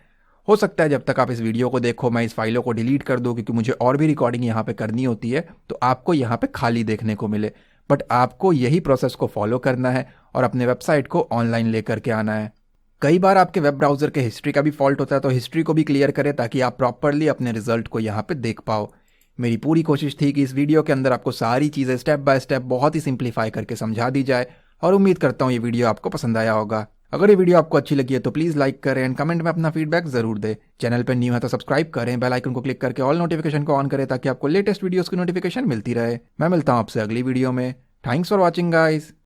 हो सकता है जब तक आप इस वीडियो को देखो मैं इस फाइलों को डिलीट कर दूँ क्योंकि मुझे और भी रिकॉर्डिंग यहाँ पे करनी होती है तो आपको यहाँ पे खाली देखने को मिले। बट आपको यही प्रोसेस को फॉलो करना है और अपने वेबसाइट को ऑनलाइन लेकर के आना है। कई बार आपके वेब ब्राउजर के हिस्ट्री का भी फॉल्ट होता है तो हिस्ट्री को भी क्लियर करें ताकि आप प्रॉपरली अपने रिजल्ट को यहाँ पे देख पाओ। मेरी पूरी कोशिश थी कि इस वीडियो के अंदर आपको सारी चीज़ें स्टेप बाय स्टेप बहुत ही सिंप्लीफाई करके समझा दी जाए और उम्मीद करता हूँ ये वीडियो आपको पसंद आया होगा। अगर ये वीडियो आपको अच्छी लगी है तो प्लीज़ लाइक करें एंड कमेंट में अपना फीडबैक जरूर दें। चैनल पर न्यू है तो सब्सक्राइब करें, बेल आइकन को क्लिक करके ऑल नोटिफिकेशन को ऑन करें ताकि आपको लेटेस्ट वीडियोस की नोटिफिकेशन मिलती रहे। मैं मिलता हूँ आपसे अगली वीडियो में। Thanks for watching guys.